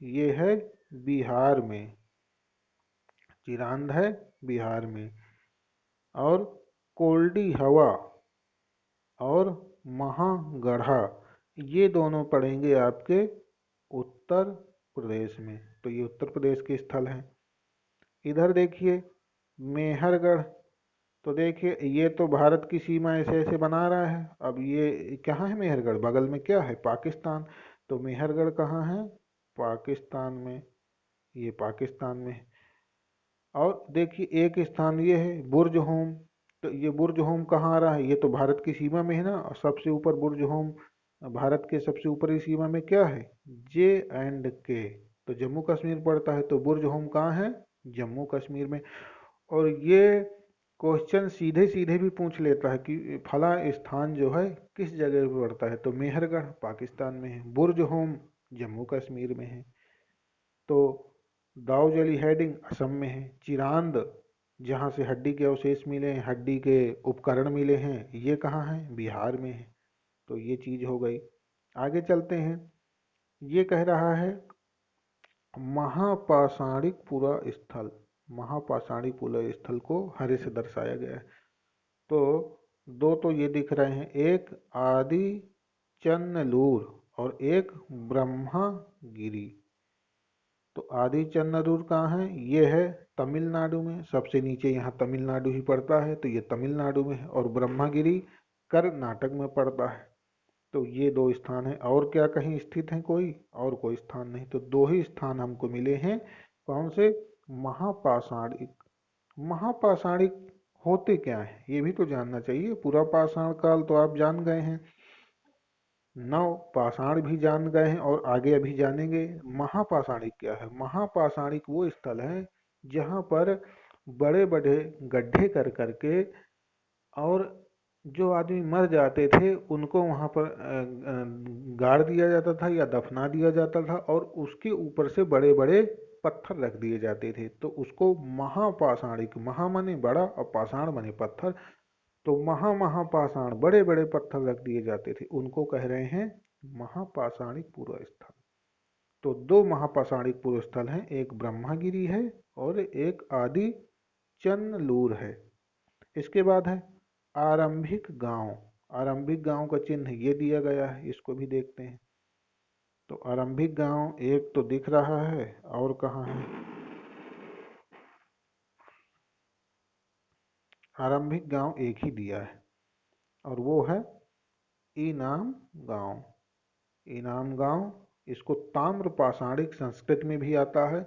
Speaker 1: ये है बिहार में। चिरांद है बिहार में। और कोल्डी हवा और महागढ़ा ये दोनों पड़ेंगे आपके उत्तर प्रदेश में। तो ये उत्तर प्रदेश के स्थल हैं। इधर देखिए मेहरगढ़। तो देखिए ये तो भारत की सीमा ऐसे ऐसे बना रहा है। अब ये कहाँ है मेहरगढ़? बगल में क्या है? पाकिस्तान। तो मेहरगढ़ कहाँ है? पाकिस्तान में। ये पाकिस्तान में है। और देखिए एक स्थान ये है बुर्ज होम। तो ये बुर्ज होम कहाँ आ रहा है? ये तो भारत की सीमा में है ना। और सबसे ऊपर बुर्ज होम, भारत के सबसे ऊपरी सीमा में क्या है? J&K। तो जम्मू कश्मीर पड़ता है। तो बुर्ज होम कहाँ है? जम्मू कश्मीर में। और ये क्वेश्चन सीधे सीधे भी पूछ लेता है कि फला स्थान जो है किस जगह पे पड़ता है। तो मेहरगढ़ पाकिस्तान में है, बुर्ज होम जम्मू कश्मीर में है। तो दाऊजली हेडिंग असम में है। चिरांद जहाँ से हड्डी के अवशेष मिले हैं, हड्डी के उपकरण मिले हैं, ये कहाँ है? बिहार में है। तो ये चीज हो गई। आगे चलते हैं। ये कह रहा है महापाषाणिक पुरा स्थल। महापाषाणिक पुरा स्थल को हरे से दर्शाया गया है। तो दो तो ये दिख रहे हैं, एक आदि चन्नलूर और एक ब्रह्मागिरी। तो आदि चन्नलूर कहाँ है? ये है तमिलनाडु में। सबसे नीचे यहाँ तमिलनाडु ही पड़ता है, तो ये तमिलनाडु में है। और ब्रह्मागिरी कर्नाटक में पड़ता है। तो ये दो स्थान है। और क्या कहीं स्थित है कोई? और कोई स्थान नहीं। तो दो ही स्थान हमको मिले हैं। कौन से? महापाषाणिक। महापाषाणिक होते क्या है ये भी तो जानना चाहिए। पूरा पाषाण काल तो आप जान गए हैं, नव पाषाण भी जान गए हैं और आगे अभी जानेंगे। महापाषाणिक क्या है? महापाषाणिक वो स्थल है जहाँ पर बड़े बड़े गड्ढे कर करके और जो आदमी मर जाते थे उनको वहां पर गाड़ दिया जाता था या दफना दिया जाता था, और उसके ऊपर से बड़े बड़े पत्थर रख दिए जाते थे। तो उसको महापाषाणिक, महा माने बड़ा और पाषाण माने पत्थर। तो महापाषाण बड़े बड़े पत्थर रख दिए जाते थे, उनको कह रहे हैं महापाषाणिक पूर्व स्थल। तो दो महापाषाणिक पूर्व स्थल हैं, एक ब्रह्मागिरी है और एक आदि चन्नलूर है। इसके बाद है आरंभिक गांव। आरंभिक गांव का चिन्ह ये दिया गया है, इसको भी देखते हैं। तो आरंभिक गांव एक तो दिख रहा है, और कहाँ है? आरंभिक गांव एक ही दिया है और वो है इनाम गांव। इनाम गांव, इसको ताम्र पाषाणिक संस्कृत में भी आता है।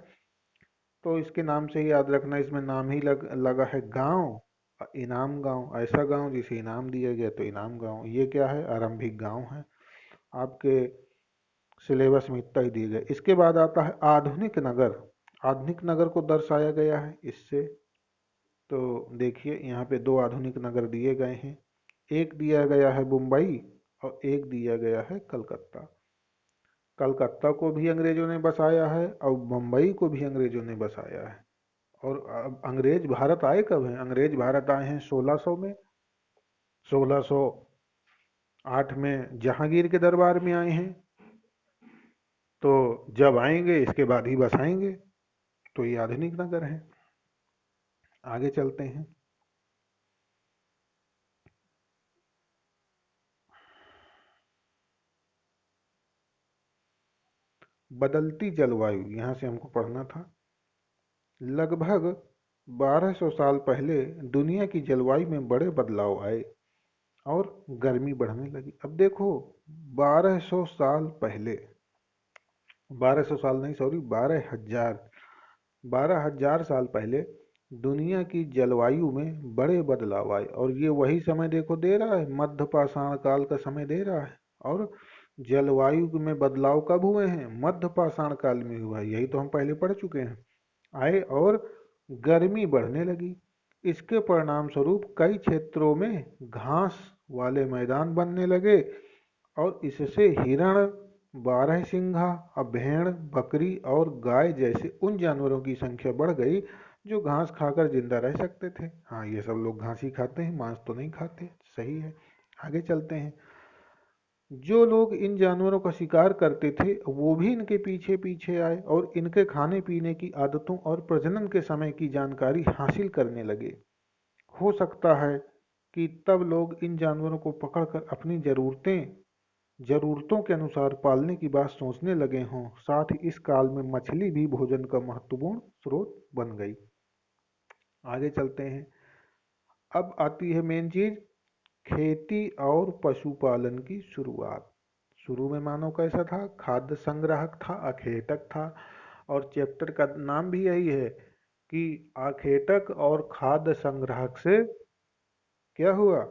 Speaker 1: तो इसके नाम से ही याद रखना, इसमें नाम ही लगा है गांव। इनाम गांव, ऐसा गांव जिसे इनाम दिया गया, तो इनाम गांव। ये क्या है? आरंभिक गांव है। आपके सिलेबस में इतना ही दिए गए। इसके बाद आता है आधुनिक नगर। आधुनिक नगर को दर्शाया गया है इससे। तो देखिए यहाँ पे दो आधुनिक नगर दिए गए हैं। एक दिया गया है मुंबई और एक दिया गया है कलकत्ता। कलकत्ता को भी अंग्रेजों ने बसाया है और मुंबई को भी अंग्रेजों ने बसाया है। और अब अंग्रेज भारत आए कब हैं? अंग्रेज भारत आए हैं 1600 में। 1608 में जहांगीर के दरबार में आए हैं। तो जब आएंगे इसके बाद ही बसाएंगे। तो ये आधुनिक नगर है। आगे चलते हैं। बदलती जलवायु, यहाँ से हमको पढ़ना था। लगभग 1200 साल पहले दुनिया की जलवायु में बड़े बदलाव आए और गर्मी बढ़ने लगी। अब देखो 1200 साल पहले, 1200 साल नहीं, सॉरी, 12,000, 12,000 साल पहले दुनिया की जलवायु में बड़े बदलाव आए। और ये वही समय देखो दे रहा है, मध्य पाषाण काल का समय दे रहा है। और जलवायु में बदलाव कब हुए हैं? मध्य पाषाण काल में हुआ है। यही तो हम पहले पढ़ चुके हैं। आए और गर्मी बढ़ने लगी। इसके परिणाम स्वरूप कई क्षेत्रों में घास वाले मैदान बनने लगे और इससे हिरण, बारहसिंघा, भेड़, बकरी और गाय जैसे उन जानवरों की संख्या बढ़ गई जो घास खाकर जिंदा रह सकते थे। हाँ, ये सब लोग घास ही खाते हैं, मांस तो नहीं खाते। सही है। आगे चलते हैं। जो लोग इन जानवरों का शिकार करते थे वो भी इनके पीछे पीछे आए और इनके खाने पीने की आदतों और प्रजनन के समय की जानकारी हासिल करने लगे। हो सकता है कि तब लोग इन जानवरों को पकड़कर अपनी जरूरतों के अनुसार पालने की बात सोचने लगे हों। साथ ही इस काल में मछली भी भोजन का महत्वपूर्ण स्रोत बन गई। आगे चलते हैं। अब आती है मेन चीज, खेती और पशुपालन की शुरुआत। शुरू में मानव कैसा था? खाद्य संग्राहक था, अखेटक था। और चैप्टर का नाम भी यही है कि अखेटक और खाद्य संग्राहक से क्या हुआ,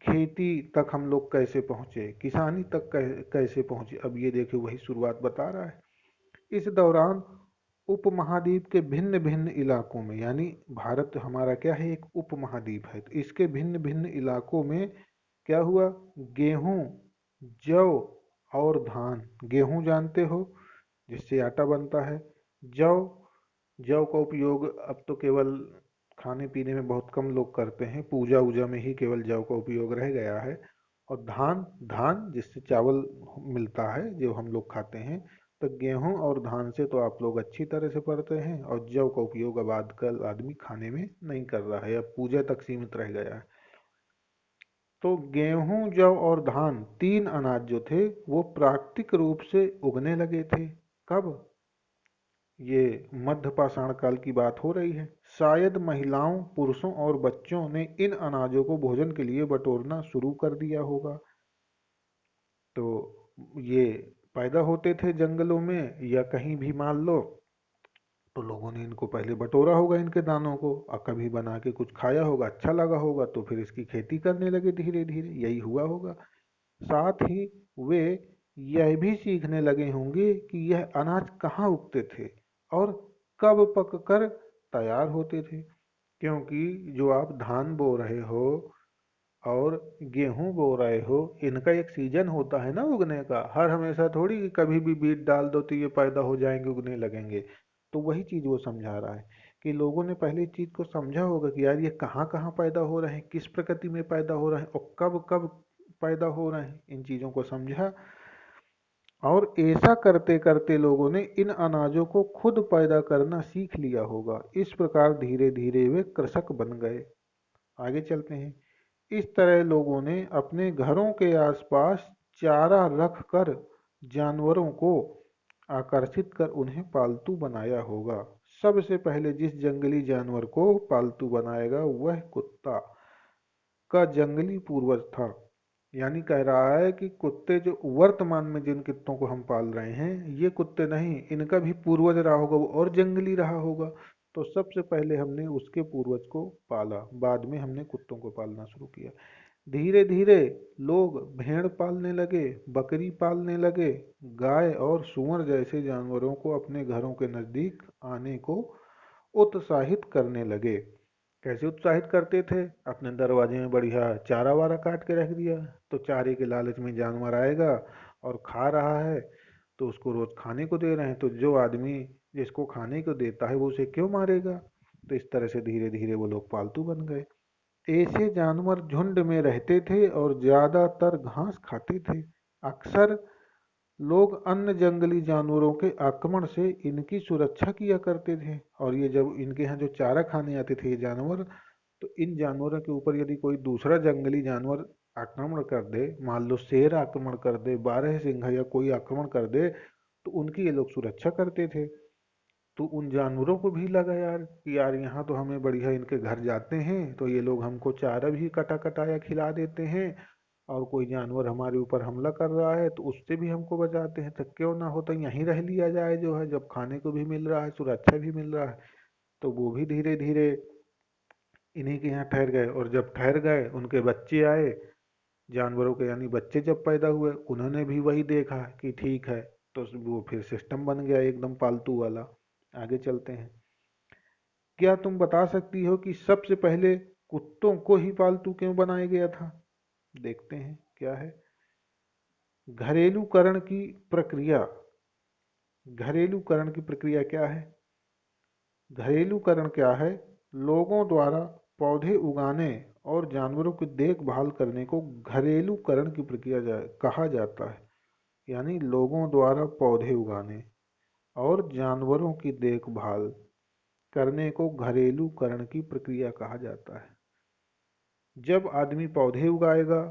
Speaker 1: खेती तक हम लोग कैसे पहुंचे, किसानी तक कैसे पहुंचे। अब ये देखिए वही शुरुआत बता रहा है। इस दौरान उपमहाद्वीप के भिन्न भिन्न इलाकों में, यानी भारत हमारा क्या है, एक उपमहाद्वीप है, तो इसके भिन्न भिन्न इलाकों में क्या हुआ, गेहूं, जौ और धान। गेहूं जानते हो, जिससे आटा बनता है। जौ, जौ का उपयोग अब तो केवल खाने पीने में बहुत कम लोग करते हैं, पूजा वूजा में ही केवल जौ का उपयोग रह गया है। और धान, धान जिससे चावल मिलता है जो हम लोग खाते हैं। तो गेहूं और धान से तो आप लोग अच्छी तरह से पढ़ते हैं, और जौ का उपयोग अब आजकल आदमी खाने में नहीं कर रहा है, अब पूजा तक सीमित रह गया है। तो गेहूं, जौ और धान, तीन अनाज जो थे वो प्राकृतिक रूप से उगने लगे थे। कब? ये मध्य पाषाण काल की बात हो रही है। शायद महिलाओं, पुरुषों और बच्चों ने इन अनाजों को भोजन के लिए बटोरना शुरू कर दिया होगा। तो ये पैदा होते थे जंगलों में या कहीं भी मान लो, तो लोगों ने इनको पहले बटोरा होगा, इनके दानों को, और कभी बना के कुछ खाया होगा, अच्छा लगा होगा, तो फिर इसकी खेती करने लगे धीरे धीरे, यही हुआ होगा। साथ ही वे यह भी सीखने लगे होंगे कि यह अनाज कहाँ उगते थे और कब पककर तैयार होते थे। क्योंकि जो आप धान बो रहे हो और गेहूं बो रहे हो, इनका एक सीजन होता है ना उगने का। हर हमेशा थोड़ी कि कभी भी बीज डाल दो तो ये पैदा हो जाएंगे, उगने लगेंगे। तो वही चीज वो समझा रहा है कि लोगों ने पहले इस चीज को समझा होगा कि यार ये कहाँ कहाँ पैदा हो रहे हैं, किस प्रकृति में पैदा हो रहे हैं और कब कब पैदा हो रहे हैं, इन चीजों को समझा। और ऐसा करते करते लोगों ने इन अनाजों को खुद पैदा करना सीख लिया होगा। इस प्रकार धीरे धीरे वे कृषक बन गए। आगे चलते हैं। इस तरह लोगों ने अपने घरों के आसपास चारा रख कर जानवरों को आकर्षित कर उन्हें पालतू बनाया होगा। सबसे पहले जिस जंगली जानवर को पालतू बनाएगा वह कुत्ता का जंगली पूर्वज था। यानी कह रहा है कि कुत्ते जो वर्तमान में जिन कुत्तों को हम पाल रहे हैं, ये कुत्ते नहीं, इनका भी पूर्वज रहा होगा वो, और जंगली रहा होगा। तो सबसे पहले हमने उसके पूर्वज को पाला, बाद में हमने कुत्तों को पालना शुरू किया। धीरे धीरे लोग भेड़ पालने लगे, बकरी पालने लगे, गाय और सूअर जैसे जानवरों को अपने घरों के नजदीक आने को उत्साहित करने लगे। कैसे उत्साहित करते थे? अपने दरवाजे में बढ़िया चारा वारा काट के रख दिया, तो चारे के लालच में जानवर आएगा और खा रहा है, तो उसको रोज खाने को दे रहे हैं, तो जो आदमी जिसको खाने को देता है वो उसे क्यों मारेगा। तो इस तरह से धीरे धीरे वो लोग पालतू बन गए। ऐसे जानवर झुंड में रहते थे और ज्यादातर घास खाते थे। अक्सर लोग अन्य जंगली जानवरों के आक्रमण से इनकी सुरक्षा किया करते थे। और ये जब इनके यहाँ जो चारा खाने आते थे ये जानवर, तो इन जानवरों के ऊपर यदि कोई दूसरा जंगली जानवर आक्रमण कर दे, मान लो शेर आक्रमण कर दे, बारहसिंघा या कोई आक्रमण कर दे, तो उनकी ये लोग सुरक्षा करते थे। तो उन जानवरों को भी लगा यार कि यार यहाँ तो हमें बढ़िया, इनके घर जाते हैं तो ये लोग हमको चारा भी कटा कटाया खिला देते हैं, और कोई जानवर हमारे ऊपर हमला कर रहा है तो उससे भी हमको बचाते हैं, तो क्यों ना हो तो यहीं रह लिया जाए, जो है जब खाने को भी मिल रहा है, सुरक्षा भी मिल रहा है। तो वो भी धीरे धीरे इन्हीं के यहाँ ठहर गए। और जब ठहर गए उनके बच्चे आए, जानवरों के यानी बच्चे जब पैदा हुए, उन्होंने भी वही देखा कि ठीक है, तो वो फिर सिस्टम बन गया एकदम पालतू वाला। आगे चलते हैं। क्या तुम बता सकती हो कि सबसे पहले कुत्तों को ही पालतू क्यों बनाया गया था? देखते हैं क्या है। घरेलूकरण की प्रक्रिया। घरेलूकरण की प्रक्रिया क्या है? घरेलूकरण क्या है? लोगों द्वारा पौधे उगाने और जानवरों की देखभाल करने को घरेलूकरण की प्रक्रिया कहा जाता है। यानी लोगों द्वारा पौधे उगाने और जानवरों की देखभाल करने को घरेलूकरण की प्रक्रिया कहा जाता है। जब आदमी पौधे उगाएगा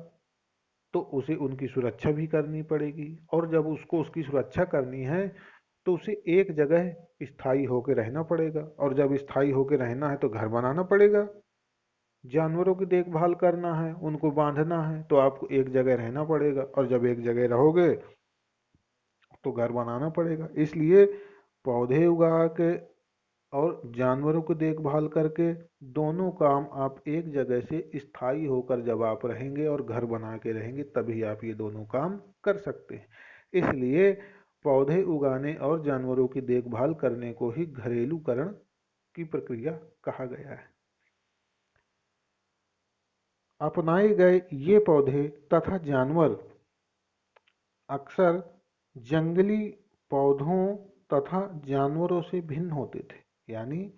Speaker 1: तो उसे उनकी सुरक्षा भी करनी पड़ेगी, और जब उसको उसकी सुरक्षा करनी है तो उसे एक जगह स्थायी होकर रहना पड़ेगा, और जब स्थायी होकर रहना है तो घर बनाना पड़ेगा। जानवरों की देखभाल करना है, उनको बांधना है, तो आपको एक जगह रहना पड़ेगा, और जब एक जगह रहोगे तो घर बनाना पड़ेगा। इसलिए पौधे उगा के और जानवरों की देखभाल करके दोनों काम आप एक जगह से स्थायी होकर जब आप रहेंगे और घर बना के रहेंगे तभी आप ये दोनों काम कर सकते हैं। इसलिए पौधे उगाने और जानवरों की देखभाल करने को ही घरेलूकरण की प्रक्रिया कहा गया है। अपनाए गए ये पौधे तथा जानवर अक्सर जंगली पौधों तथा जानवरों से भिन्न होते थे। यानी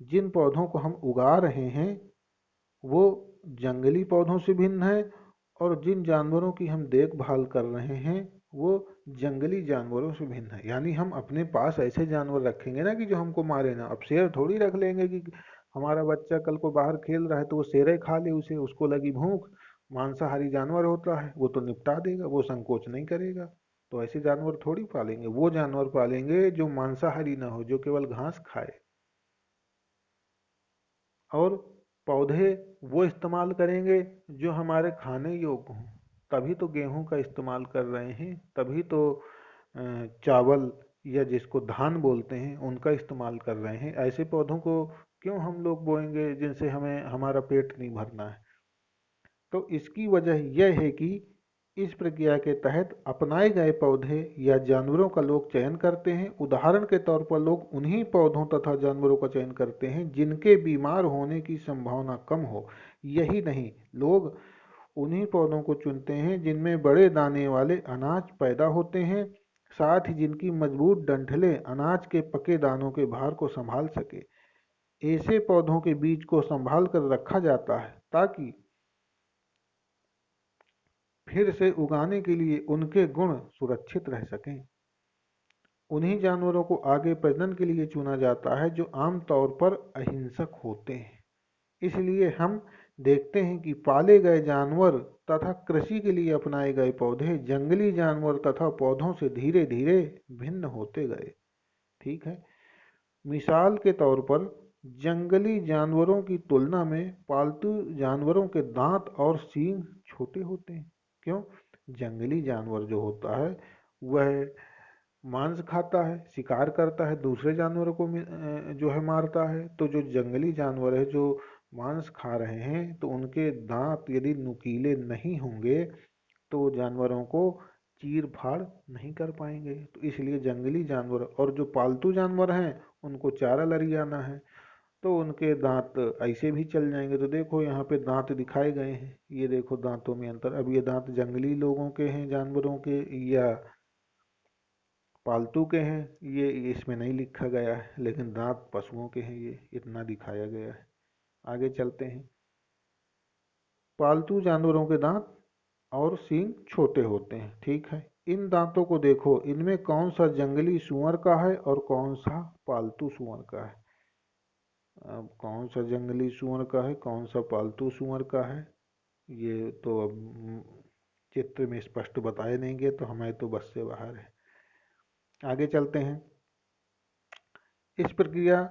Speaker 1: जिन पौधों को हम उगा रहे हैं वो जंगली पौधों से भिन्न है, और जिन जानवरों की हम देखभाल कर रहे हैं वो जंगली जानवरों से भिन्न है। यानी हम अपने पास ऐसे जानवर रखेंगे ना कि जो हमको मारे ना। अब शेर थोड़ी रख लेंगे कि हमारा बच्चा कल को बाहर खेल रहा है तो वो शेर खा ले उसे, उसको लगी भूख। मांसाहारी जानवर होता है वो तो निपटा देगा, वो संकोच नहीं करेगा। तो ऐसे जानवर थोड़ी पालेंगे, वो जानवर पालेंगे जो मांसाहारी ना हो, जो केवल घास खाए। और पौधे वो इस्तेमाल करेंगे जो हमारे खाने योग्य हों। तभी तो गेहूं का इस्तेमाल कर रहे हैं, तभी तो चावल या जिसको धान बोलते हैं उनका इस्तेमाल कर रहे हैं। ऐसे पौधों को क्यों हम लोग बोएंगे जिनसे हमें हमारा पेट नहीं भरना है? तो इसकी वजह यह है कि इस प्रक्रिया के तहत अपनाए गए पौधे या जानवरों का लोग चयन करते हैं। उदाहरण के तौर पर लोग उन्हीं पौधों तथा जानवरों का चयन करते हैं जिनके बीमार होने की संभावना कम हो। यही नहीं, लोग उन्हीं पौधों को चुनते हैं जिनमें बड़े दाने वाले अनाज पैदा होते हैं, साथ ही जिनकी मजबूत डंठलें अनाज के पके दानों के भार को संभाल सके। ऐसे पौधों के बीज को संभाल कर रखा जाता है ताकि फिर से उगाने के लिए उनके गुण सुरक्षित रह सकें। उन्हीं जानवरों को आगे प्रजनन के लिए चुना जाता है जो आमतौर पर अहिंसक होते हैं। इसलिए हम देखते हैं कि पाले गए जानवर तथा कृषि के लिए अपनाए गए पौधे जंगली जानवर तथा पौधों से धीरे धीरे भिन्न होते गए। ठीक है। मिसाल के तौर पर जंगली जानवरों की तुलना में पालतू जानवरों के दांत और सींग छोटे होते हैं। क्यों? जंगली जानवर जो होता है वह मांस खाता है, शिकार करता है, दूसरे जानवरों को जो है मारता है। तो जो जंगली जानवर है जो मांस खा रहे हैं तो उनके दांत यदि नुकीले नहीं होंगे तो जानवरों को चीर फाड़ नहीं कर पाएंगे। तो इसलिए जंगली जानवर, और जो पालतू जानवर हैं उनको चारा लरियाना है तो उनके दांत ऐसे भी चल जाएंगे। तो देखो यहाँ पे दांत दिखाए गए हैं, ये देखो दांतों में अंतर। अब ये दांत जंगली लोगों के हैं, जानवरों के, या पालतू के हैं, ये इसमें नहीं लिखा गया है, लेकिन दांत पशुओं के हैं, ये इतना दिखाया गया है। आगे चलते हैं। पालतू जानवरों के दांत और सींग छोटे होते हैं। ठीक है। इन दांतों को देखो, इनमें कौन सा जंगली सूअर का है और कौन सा पालतू सूअर का है। अब कौन सा जंगली सूअर का है, कौन सा पालतू सूअर का है, ये तो अब चित्र में स्पष्ट बताए नहीं गए तो हमें तो बस से बाहर है। आगे चलते हैं। इस प्रक्रिया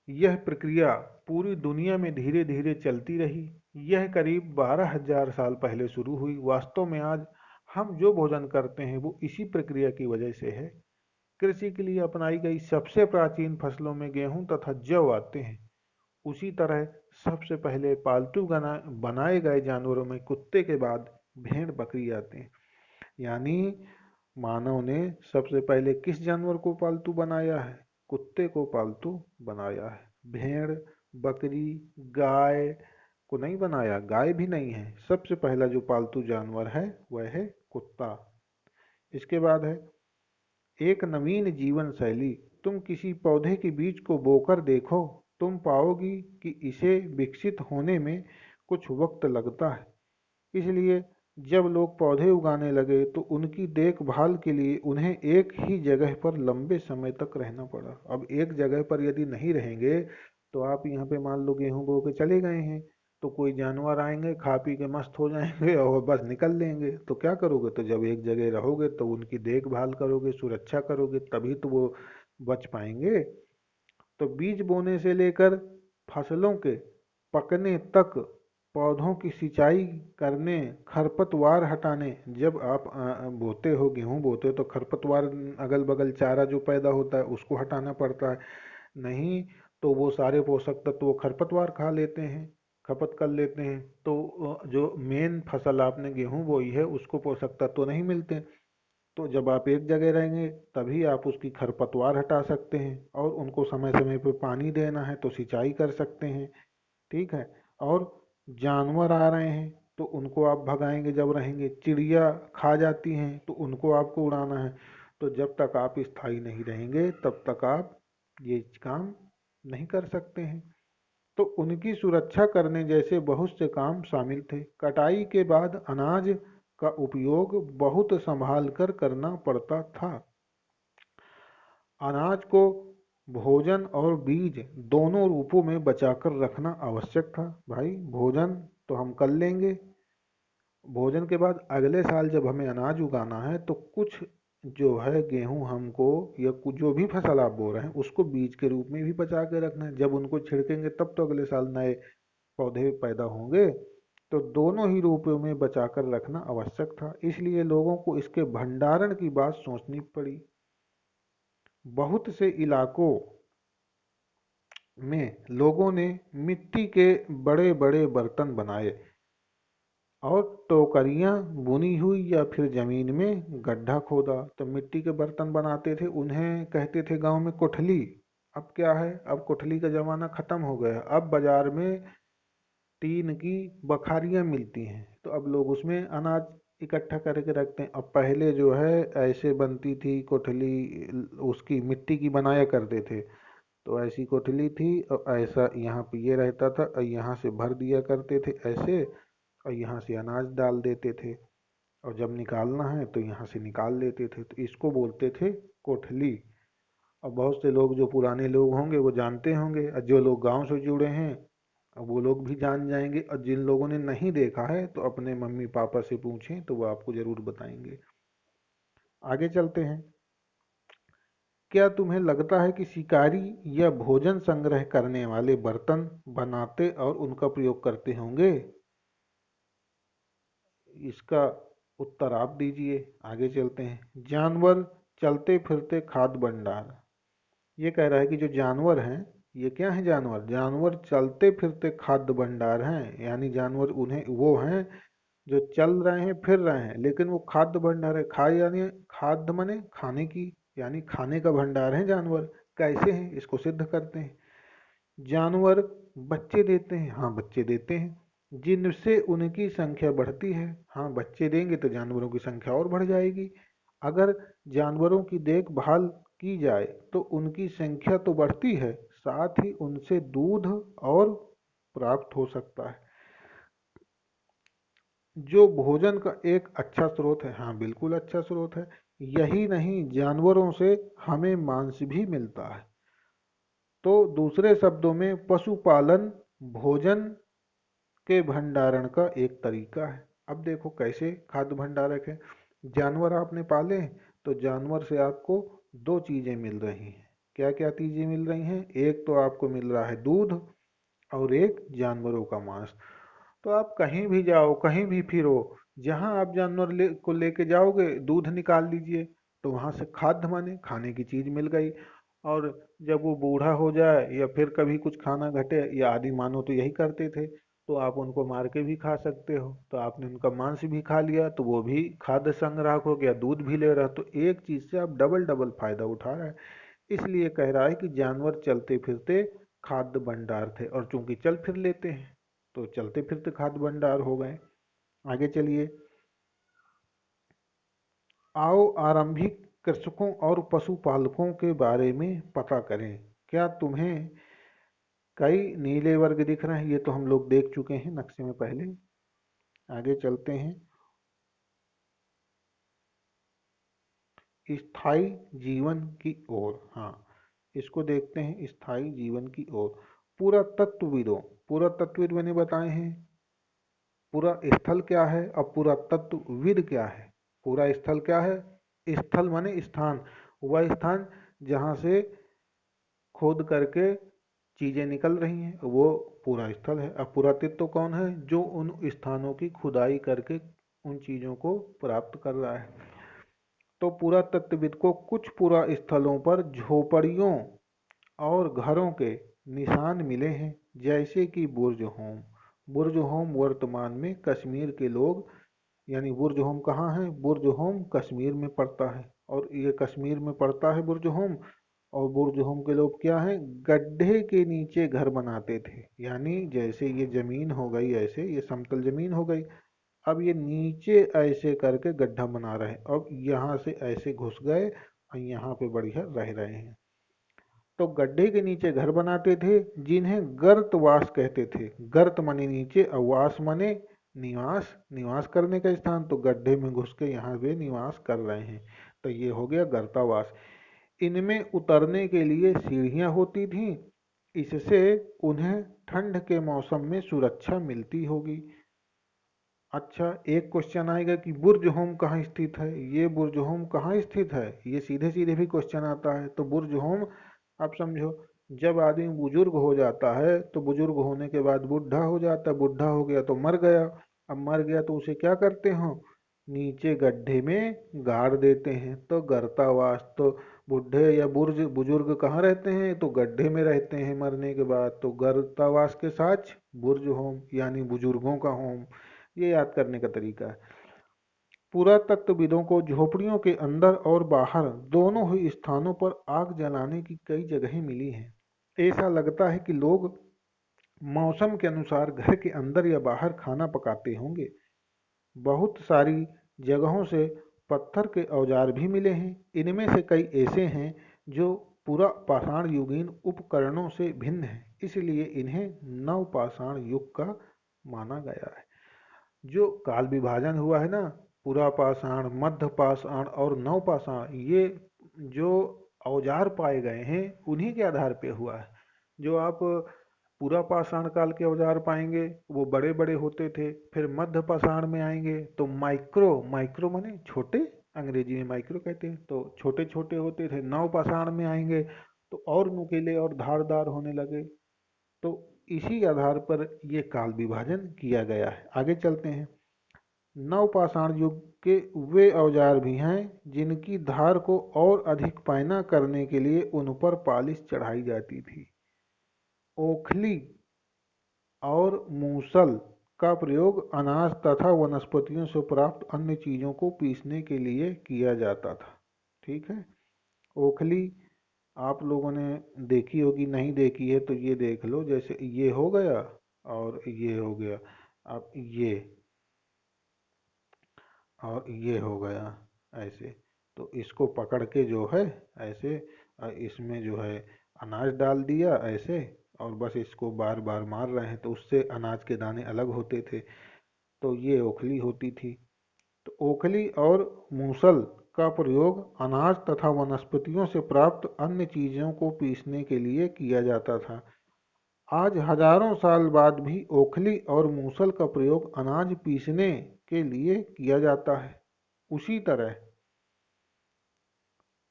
Speaker 1: यह प्रक्रिया पूरी दुनिया में धीरे धीरे चलती रही। यह करीब 12,000 साल पहले शुरू हुई। वास्तव में आज हम जो भोजन करते हैं वो इसी प्रक्रिया की वजह से है। कृषि के लिए अपनाई गई सबसे प्राचीन फसलों में गेहूं तथा जौ आते हैं। उसी तरह सबसे पहले पालतू बनाए गए जानवरों में कुत्ते के बाद भेड़ बकरी आते हैं। यानी मानव ने सबसे पहले किस जानवर को पालतू बनाया है? कुत्ते को पालतू बनाया है। भेड़, बकरी, गाय, को नहीं बनाया, गाय भी नहीं है। सबसे पहला जो पालतू जानवर है वह है कुत्ता। इसके बाद है एक नवीन जीवन शैली। तुम किसी पौधे के बीज को बोकर देखो, तुम पाओगी कि इसे विकसित होने में कुछ वक्त लगता है। इसलिए जब लोग पौधे उगाने लगे तो उनकी देखभाल के लिए उन्हें एक ही जगह पर लंबे समय तक रहना पड़ा। अब एक जगह पर यदि नहीं रहेंगे तो आप यहाँ पे मान लो गेहूं बो के चले गए हैं, तो कोई जानवर आएंगे, खा पी के मस्त हो जाएंगे और बस निकल लेंगे। तो क्या करोगे? तो जब एक जगह रहोगे तो उनकी देखभाल करोगे, सुरक्षा करोगे, तभी तो वो बच पाएंगे। तो बीज बोने से लेकर फसलों के पकने तक, पौधों की सिंचाई करने, खरपतवार हटाने। जब आप बोते हो, गेहूं बोते हो तो खरपतवार, अगल बगल चारा जो पैदा होता है उसको हटाना पड़ता है। नहीं तो वो सारे पोषक तत्व वो खरपतवार खा लेते हैं, खपत कर लेते हैं। तो जो मेन फसल आपने गेहूं बोई है उसको पोषक तत्व नहीं मिलते। तो जब आप एक जगह रहेंगे तभी आप उसकी खरपतवार हटा सकते हैं, और उनको समय समय पे पानी देना है तो सिंचाई कर सकते हैं। ठीक है। और जानवर आ रहे हैं तो उनको आप भगाएंगे जब रहेंगे, चिड़िया खा जाती हैं तो उनको आपको उड़ाना है। तो जब तक आप स्थायी नहीं रहेंगे तब तक आप ये काम नहीं कर सकते हैं। तो उनकी सुरक्षा करने जैसे बहुत से काम शामिल थे। कटाई के बाद अनाज का उपयोग बहुत संभाल कर करना पड़ता था। अनाज को भोजन और बीज दोनों रूपों में बचाकर रखना आवश्यक था। भाई भोजन तो हम कर लेंगे, भोजन के बाद अगले साल जब हमें अनाज उगाना है तो कुछ जो है गेहूं हमको, या कुछ जो भी फसल आप बो रहे हैं उसको बीज के रूप में भी बचा के रखना है। जब उनको छिड़केंगे तब तो अगले साल नए पौधे पैदा होंगे। तो दोनों ही रूपों में बचाकर रखना आवश्यक था, इसलिए लोगों को इसके भंडारण की बात सोचनी पड़ी। बहुत से इलाकों में लोगों ने मिट्टी के बड़े बड़े बर्तन बनाए और टोकरियां बुनी हुई, या फिर जमीन में गड्ढा खोदा तो मिट्टी के बर्तन बनाते थे। उन्हें कहते थे गांव में कोठली। अब क्या है, अब कोठली का जमाना खत्म हो गया। अब बाजार में टीन की बखारियां मिलती हैं, तो अब लोग उसमें अनाज इकट्ठा करके रखते हैं। अब पहले जो है ऐसे बनती थी कोठली, उसकी मिट्टी की बनाया करते थे। तो ऐसी कोठली थी और ऐसा यहाँ पे ये रहता था, और यहाँ से भर दिया करते थे ऐसे, और यहाँ से अनाज डाल देते थे, और जब निकालना है तो यहाँ से निकाल लेते थे। तो इसको बोलते थे कोठली। और बहुत से लोग जो पुराने लोग होंगे वो जानते होंगे, और जो लोग गांव से जुड़े हैं अब वो लोग भी जान जाएंगे, और जिन लोगों ने नहीं देखा है तो अपने मम्मी पापा से पूछें तो वो आपको जरूर बताएंगे। आगे चलते हैं। क्या तुम्हें लगता है कि शिकारी या भोजन संग्रह करने वाले बर्तन बनाते और उनका प्रयोग करते होंगे? इसका उत्तर आप दीजिए। आगे चलते हैं। जानवर चलते फिरते खाद्य भंडार। ये कह रहा है कि जो जानवर हैं, ये क्या है? जानवर, जानवर चलते फिरते खाद्य भंडार हैं। यानी जानवर उन्हें वो हैं जो चल रहे हैं फिर रहे हैं, लेकिन वो खाद्य भंडार है। खाए यानी खाद्य माने खाने की, यानी खाने का भंडार है जानवर। कैसे हैं इसको सिद्ध करते हैं। जानवर बच्चे देते हैं, हाँ बच्चे देते हैं, जिनसे उनकी संख्या बढ़ती है। हाँ बच्चे देंगे तो जानवरों की संख्या और बढ़ जाएगी। अगर जानवरों की देखभाल की जाए तो उनकी संख्या तो बढ़ती है, साथ ही उनसे दूध और प्राप्त हो सकता है, जो भोजन का एक अच्छा स्रोत है। हाँ बिल्कुल अच्छा स्रोत है। यही नहीं, जानवरों से हमें मांस भी मिलता है। तो दूसरे शब्दों में पशुपालन भोजन के भंडारण का एक तरीका है। अब देखो कैसे खाद्य भंडारक है। जानवर आपने पाले तो जानवर से आपको दो चीजें मिल रही हैं। क्या क्या चीजें मिल रही हैं? एक तो आपको मिल रहा है दूध, और एक जानवरों का मांस। तो आप कहीं भी जाओ, कहीं भी फिरो, जहां आप जानवर को लेके जाओगे, दूध निकाल लीजिए, तो वहां से खाद्य माने खाने की चीज मिल गई। और जब वो बूढ़ा हो जाए या फिर कभी कुछ खाना घटे, या आदि मानो तो यही करते थे, तो आप उनको मार के भी खा सकते हो। तो आपने उनका मांस भी खा लिया तो वो भी खाद्य संग्राहक हो गया, दूध भी ले रहा। तो एक चीज से आप डबल डबल फायदा उठा रहे हैं। इसलिए कह रहा है कि जानवर चलते फिरते खाद्य भंडार थे, और चूंकि चल फिर लेते हैं तो चलते फिरते खाद्य भंडार हो गए। आगे चलिए, आओ आरंभिक कृषकों और पशुपालकों के बारे में पता करें। क्या तुम्हें कई नीले वर्ग दिख रहे हैं? ये तो हम लोग देख चुके हैं नक्शे में पहले। आगे चलते हैं, स्थायी जीवन की ओर। हाँ, इसको देखते हैं, स्थायी जीवन की ओर। पुरातत्वविदों, पुरातत्वविद मैंने बताए हैं पूरा स्थल क्या है और पुरातत्वविद क्या है। पूरा स्थल क्या है? स्थल माने स्थान, वह स्थान जहाँ से खोद करके चीजें निकल रही हैं वो पूरा स्थल है। अब पुरातत्व कौन है? जो उन स्थानों की खुदाई करके उन चीजों को प्राप्त कर रहा है। तो पुरातत्वविद को कुछ पुरा स्थलों पर झोपड़ियों और घरों के निशान मिले हैं, जैसे कि बुर्ज होम। बुर्ज होम वर्तमान में कश्मीर के लोग, यानी बुर्ज होम कहाँ है? बुर्ज होम कश्मीर में पड़ता है, और ये कश्मीर में पड़ता है बुर्ज होम। और बुर्ज होम के लोग क्या हैं? गड्ढे के नीचे घर बनाते थे, यानी जैसे ये जमीन हो गई, ऐसे ये समतल जमीन हो गई, अब ये नीचे ऐसे करके गड्ढा बना रहे हैं, अब यहाँ से ऐसे घुस गए और यहाँ पे बढ़िया रह रहे हैं। तो गड्ढे के नीचे घर बनाते थे, जिन्हें गर्तवास कहते थे। गर्त माने नीचे और वास माने निवास, निवास करने का स्थान। तो गड्ढे में घुस के यहाँ वे निवास कर रहे हैं, तो ये हो गया गर्तावास। इनमें उतरने के लिए सीढ़ियां होती थीं, इससे उन्हें ठंड के मौसम में सुरक्षा मिलती होगी। अच्छा, एक क्वेश्चन आएगा कि बुर्ज होम कहाँ स्थित है? ये बुर्ज होम कहाँ स्थित है? ये सीधे सीधे भी क्वेश्चन आता है। तो बुर्ज होम, आप समझो, जब आदमी बुजुर्ग हो जाता है तो बुजुर्ग होने के बाद बुढ़ा हो जाता है, बुढ़ा हो गया तो मर गया। अब मर गया तो उसे क्या करते हो? नीचे गड्ढे में गाड़ देते हैं। तो गर्तावास, तो बुढ़े या बुर्ज बुजुर्ग कहाँ रहते हैं? तो गड्ढे में रहते हैं मरने के बाद। तो गर्तावास के साथ बुर्ज होम, यानी बुजुर्गों का होम। ये याद करने का तरीका है। पुरातत्वविदों को झोपड़ियों के अंदर और बाहर दोनों ही स्थानों पर आग जलाने की कई जगहें मिली हैं। ऐसा लगता है कि लोग मौसम के अनुसार घर के अंदर या बाहर खाना पकाते होंगे। बहुत सारी जगहों से पत्थर के औजार भी मिले हैं। इनमें से कई ऐसे हैं जो पूरा पाषाण युगीन उपकरणों से भिन्न हैं, इसलिए इन्हें नवपाषाण युग का माना गया है। जो काल विभाजन हुआ है ना, पुरा पाषाण, मध्य पाषाण और नवपाषाण, ये जो औजार पाए गए हैं उन्हीं के आधार पे हुआ है। जो आप पूरा पाषाण काल के औजार पाएंगे वो बड़े बड़े होते थे, फिर मध्य पाषाण में आएंगे तो माइक्रो, माइक्रो माने छोटे, अंग्रेजी में माइक्रो कहते हैं, तो छोटे छोटे होते थे। नव पाषाण में आएंगे तो और नुकीले और धारदार होने लगे। तो इसी आधार पर ये काल विभाजन किया गया है। आगे चलते हैं। नवपाषाण युग के वे औजार भी हैं जिनकी धार को और अधिक पैना करने के लिए उन पर पालिश चढ़ाई जाती थी। ओखली और मूसल का प्रयोग अनाज तथा वनस्पतियों से प्राप्त अन्य चीजों को पीसने के लिए किया जाता था। ठीक है, ओखली आप लोगों ने देखी होगी, नहीं देखी है तो ये देख लो। जैसे ये हो गया और ये हो गया, अब ये और ये हो गया ऐसे। तो इसको पकड़ के जो है ऐसे इसमें जो है अनाज डाल दिया ऐसे, और बस इसको बार बार मार रहे हैं तो उससे अनाज के दाने अलग होते थे। तो ये ओखली होती थी। तो ओखली और मूसल का प्रयोग अनाज तथा वनस्पतियों से प्राप्त अन्य चीजों को पीसने के लिए किया जाता था। आज हजारों साल बाद भी ओखली और मूसल का प्रयोग अनाज पीसने के लिए किया जाता है। उसी तरह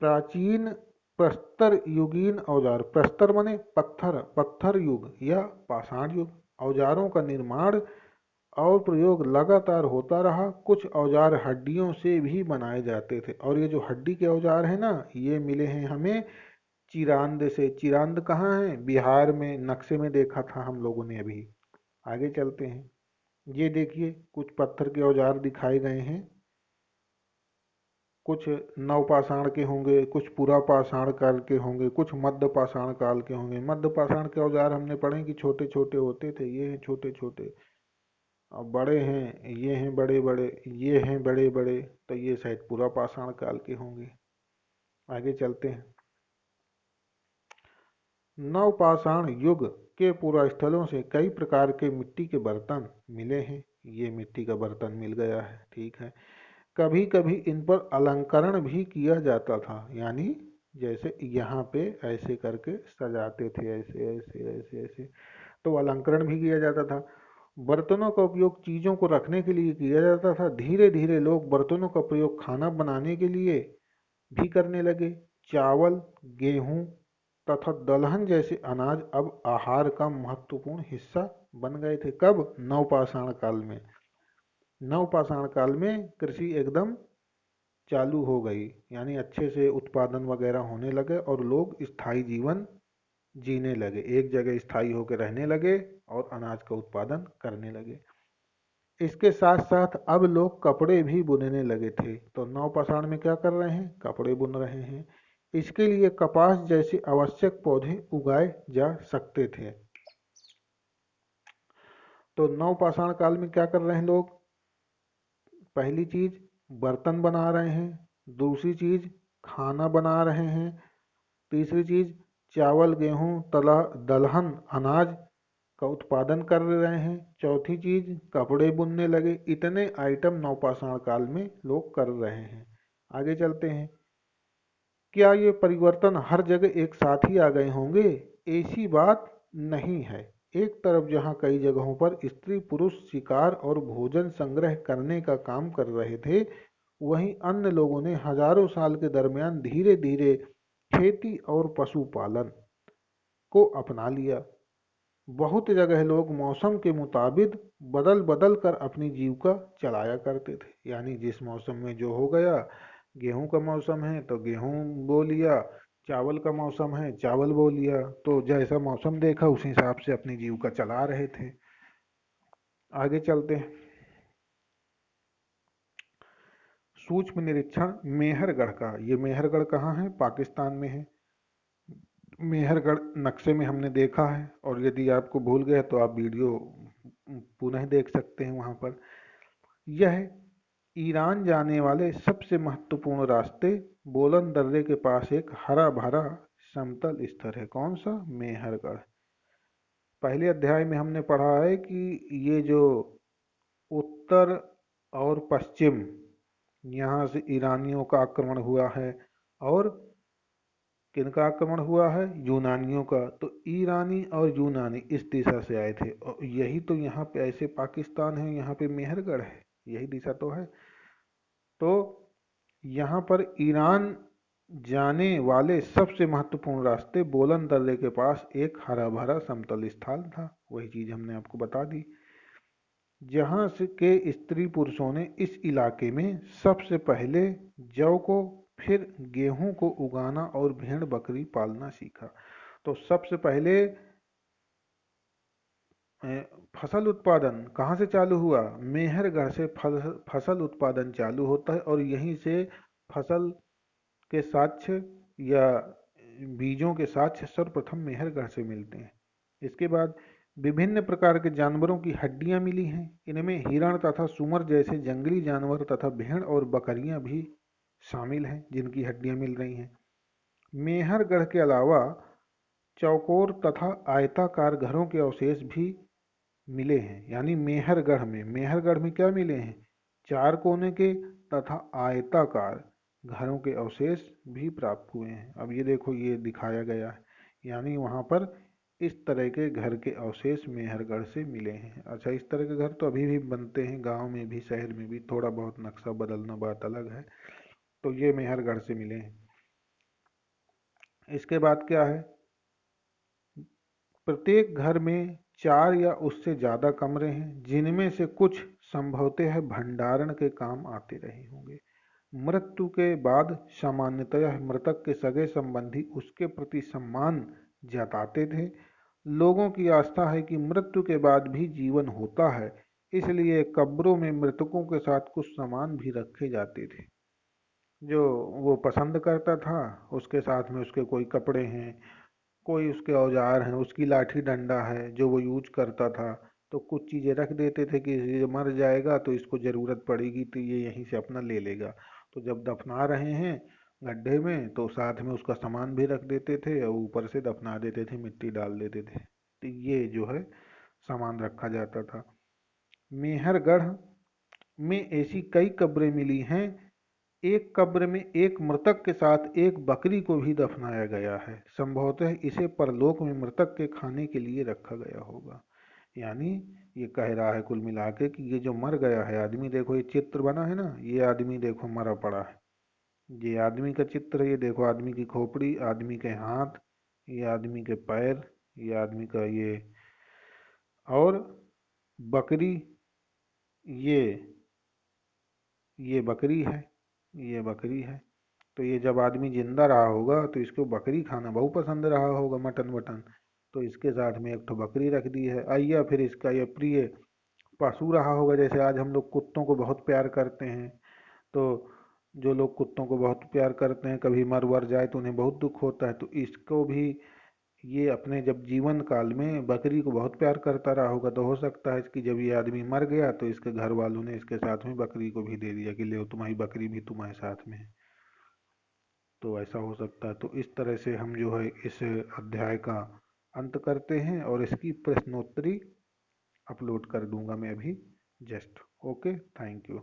Speaker 1: प्राचीन प्रस्तर युगीन औजार, प्रस्तर माने पत्थर, पत्थर युग या पाषाण युग औजारों का निर्माण और प्रयोग लगातार होता रहा। कुछ औजार हड्डियों से भी बनाए जाते थे, और ये जो हड्डी के औजार है ना, ये मिले हैं हमें चिरांद से। चिरांद कहाँ है? बिहार में, नक्शे में देखा था हम लोगों ने अभी। आगे चलते हैं। ये देखिए कुछ पत्थर के औजार दिखाए गए हैं। कुछ नवपाषाण के होंगे, कुछ पुरापाषाण काल के होंगे, कुछ मध्य पाषाण काल के होंगे। मध्य पाषाण के औजार हमने पढ़े कि छोटे छोटे होते थे, ये हैं छोटे छोटे। अब बड़े हैं, ये हैं बड़े बड़े, ये हैं बड़े बड़े, तो ये शायद पुरापाषाण काल के होंगे। आगे चलते हैं। नवपाषाण युग के पुरास्थलों से कई प्रकार के मिट्टी के बर्तन मिले हैं। ये मिट्टी का बर्तन मिल गया है, ठीक है। कभी कभी इन पर अलंकरण भी किया जाता था, यानी जैसे यहाँ पे ऐसे करके सजाते थे, ऐसे ऐसे ऐसे ऐसे, तो अलंकरण भी किया जाता था। बर्तनों का उपयोग चीजों को रखने के लिए किया जाता था। धीरे धीरे लोग बर्तनों का प्रयोग खाना बनाने के लिए भी करने लगे। चावल, गेहूं तथा दलहन जैसे अनाज अब आहार का महत्वपूर्ण हिस्सा बन गए थे। कब? नवपाषाण काल में। नवपाषाण काल में कृषि एकदम चालू हो गई, यानी अच्छे से उत्पादन वगैरह होने लगे और लोग स्थायी जीवन जीने लगे, एक जगह स्थायी होकर रहने लगे और अनाज का उत्पादन करने लगे। इसके साथ साथ अब लोग कपड़े भी बुनने लगे थे। तो नवपाषाण में क्या कर रहे हैं? कपड़े बुन रहे हैं। इसके लिए कपास जैसे आवश्यक पौधे उगाए जा सकते थे। तो नवपाषाण काल में क्या कर रहे हैं लोग? पहली चीज बर्तन बना रहे हैं, दूसरी चीज खाना बना रहे हैं, तीसरी चीज चावल, गेहूं, तला दलहन अनाज का उत्पादन कर रहे हैं, चौथी चीज कपड़े बुनने लगे। इतने आइटम नवपाषाण काल में लोग कर रहे हैं। आगे चलते हैं। क्या ये परिवर्तन हर जगह एक साथ ही आ गए होंगे? ऐसी बात नहीं है। एक तरफ जहां कई जगहों पर स्त्री पुरुष शिकार और भोजन संग्रह करने का काम कर रहे थे, वहीं अन्य लोगों ने हजारों साल के दरमियान धीरे धीरे खेती और पशुपालन को अपना लिया। बहुत जगह लोग मौसम के मुताबिक बदल बदल कर अपनी जीविका चलाया करते थे, यानी जिस मौसम में जो हो गया, गेहूं का मौसम है तो गेहूं बो लिया, चावल का मौसम है चावल बो लिया, तो जैसा मौसम देखा उस हिसाब से अपनी जीविका चला रहे थे। आगे चलते हैं। सूक्ष्म निरीक्षण मेहरगढ़ का। ये मेहरगढ़ कहाँ है? पाकिस्तान में है। मेहरगढ़ नक्शे में हमने देखा है, और यदि आपको भूल गए तो आप वीडियो पुनः देख सकते हैं वहां पर। यह ईरान जाने वाले सबसे महत्वपूर्ण रास्ते बोलन दर्रे के पास एक हरा भरा समतल स्थल है। कौन सा? मेहरगढ़। पहले अध्याय में हमने पढ़ा है कि ये जो उत्तर और पश्चिम, यहाँ से ईरानियों का आक्रमण हुआ है, और किनका आक्रमण हुआ है? यूनानियों का। तो ईरानी और यूनानी इस दिशा से आए थे, और यही तो यहाँ पे ऐसे पाकिस्तान है, यहाँ पे मेहरगढ़ है, यही दिशा तो है। तो यहाँ पर ईरान जाने वाले सबसे महत्वपूर्ण रास्ते बोलन दर्रे के पास एक हरा भरा समतल स्थान था। वही चीज हमने आपको बता दी। जहाँ से के स्त्री पुरुषों ने इस इलाके में सबसे पहले जौ को, फिर गेहूं को उगाना और भेड़ बकरी पालना सीखा। तो सबसे पहले फसल उत्पादन कहाँ से चालू हुआ? मेहरगढ़ से फसल उत्पादन चालू होता है, और यहीं से फसल के साक्ष्य या बीजों के साक्ष्य सर्वप्रथम मेहरगढ़ से मिलते हैं। इसके बाद विभिन्न प्रकार के जानवरों की हड्डियां मिली हैं। इनमें हिरण तथा सुअर जैसे जंगली जानवर तथा भेड़ और बकरियां भी शामिल हैं, जिनकी हड्डियां मिल रही हैं। मेहरगढ़ के अलावा चौकोर तथा आयताकार घरों के अवशेष भी मिले हैं। यानी मेहरगढ़ में क्या मिले हैं? चार कोने के तथा आयताकार घरों के अवशेष भी प्राप्त हुए हैं। अब ये देखो, ये दिखाया गया है, यानी वहां पर इस तरह के घर के अवशेष मेहरगढ़ से मिले हैं। अच्छा, इस तरह के घर तो अभी भी बनते हैं, गांव में भी शहर में भी, थोड़ा बहुत नक्शा बदलना बात अलग है। तो ये मेहरगढ़ से मिले हैं। इसके बाद क्या है? प्रत्येक घर में चार या उससे ज्यादा कमरे हैं, जिनमें से कुछ संभवतः भंडारण के काम आते रहे होंगे। मृत्यु के बाद सामान्यतः मृतक के सगे संबंधी उसके प्रति सम्मान जताते थे। लोगों की आस्था है कि मृत्यु के बाद भी जीवन होता है, इसलिए कब्रों में मृतकों के साथ कुछ सामान भी रखे जाते थे। जो वो पसंद करता था, उसके साथ में उसके कोई कपड़े हैं, कोई उसके औजार हैं, उसकी लाठी डंडा है जो वो यूज करता था। तो कुछ चीजें रख देते थे कि ये मर जाएगा तो इसको जरूरत पड़ेगी तो ये यहीं से अपना ले लेगा। तो जब दफना रहे हैं गड्ढे में तो साथ में उसका सामान भी रख देते थे और ऊपर से दफना देते थे, मिट्टी डाल देते थे। तो ये जो है सामान रखा जाता था। मेहरगढ़ में ऐसी कई कब्रें मिली हैं। एक कब्र में एक मृतक के साथ एक बकरी को भी दफनाया गया है। संभवतः इसे परलोक में मृतक के खाने के लिए रखा गया होगा। यानी ये कह रहा है कुल मिला के कि ये जो मर गया है आदमी, देखो ये चित्र बना है ना, ये आदमी देखो मरा पड़ा है। ये आदमी का चित्र है, ये देखो आदमी की खोपड़ी, आदमी के हाथ, ये आदमी के पैर, ये आदमी का ये, और बकरी, ये ये बकरी है, ये बकरी है। तो ये जब आदमी जिंदा रहा होगा तो इसको बकरी खाना बहुत पसंद रहा होगा, मटन वटन। तो इसके साथ में एक तो बकरी रख दी है, या फिर इसका ये प्रिय पशु रहा होगा। जैसे आज हम लोग कुत्तों को बहुत प्यार करते हैं, तो जो लोग कुत्तों को बहुत प्यार करते हैं कभी मर वर जाए तो उन्हें बहुत दुख होता है। तो इसको भी ये अपने जब जीवन काल में बकरी को बहुत प्यार करता रहा होगा, तो हो सकता है कि जब ये आदमी मर गया तो इसके घर वालों ने इसके साथ में बकरी को भी दे दिया कि ले तुम्हारी बकरी भी तुम्हारे साथ में है। तो ऐसा हो सकता है। तो इस तरह से हम जो है इस अध्याय का अंत करते हैं और इसकी प्रश्नोत्तरी अपलोड कर दूंगा मैं अभी जस्ट। Okay, thank you.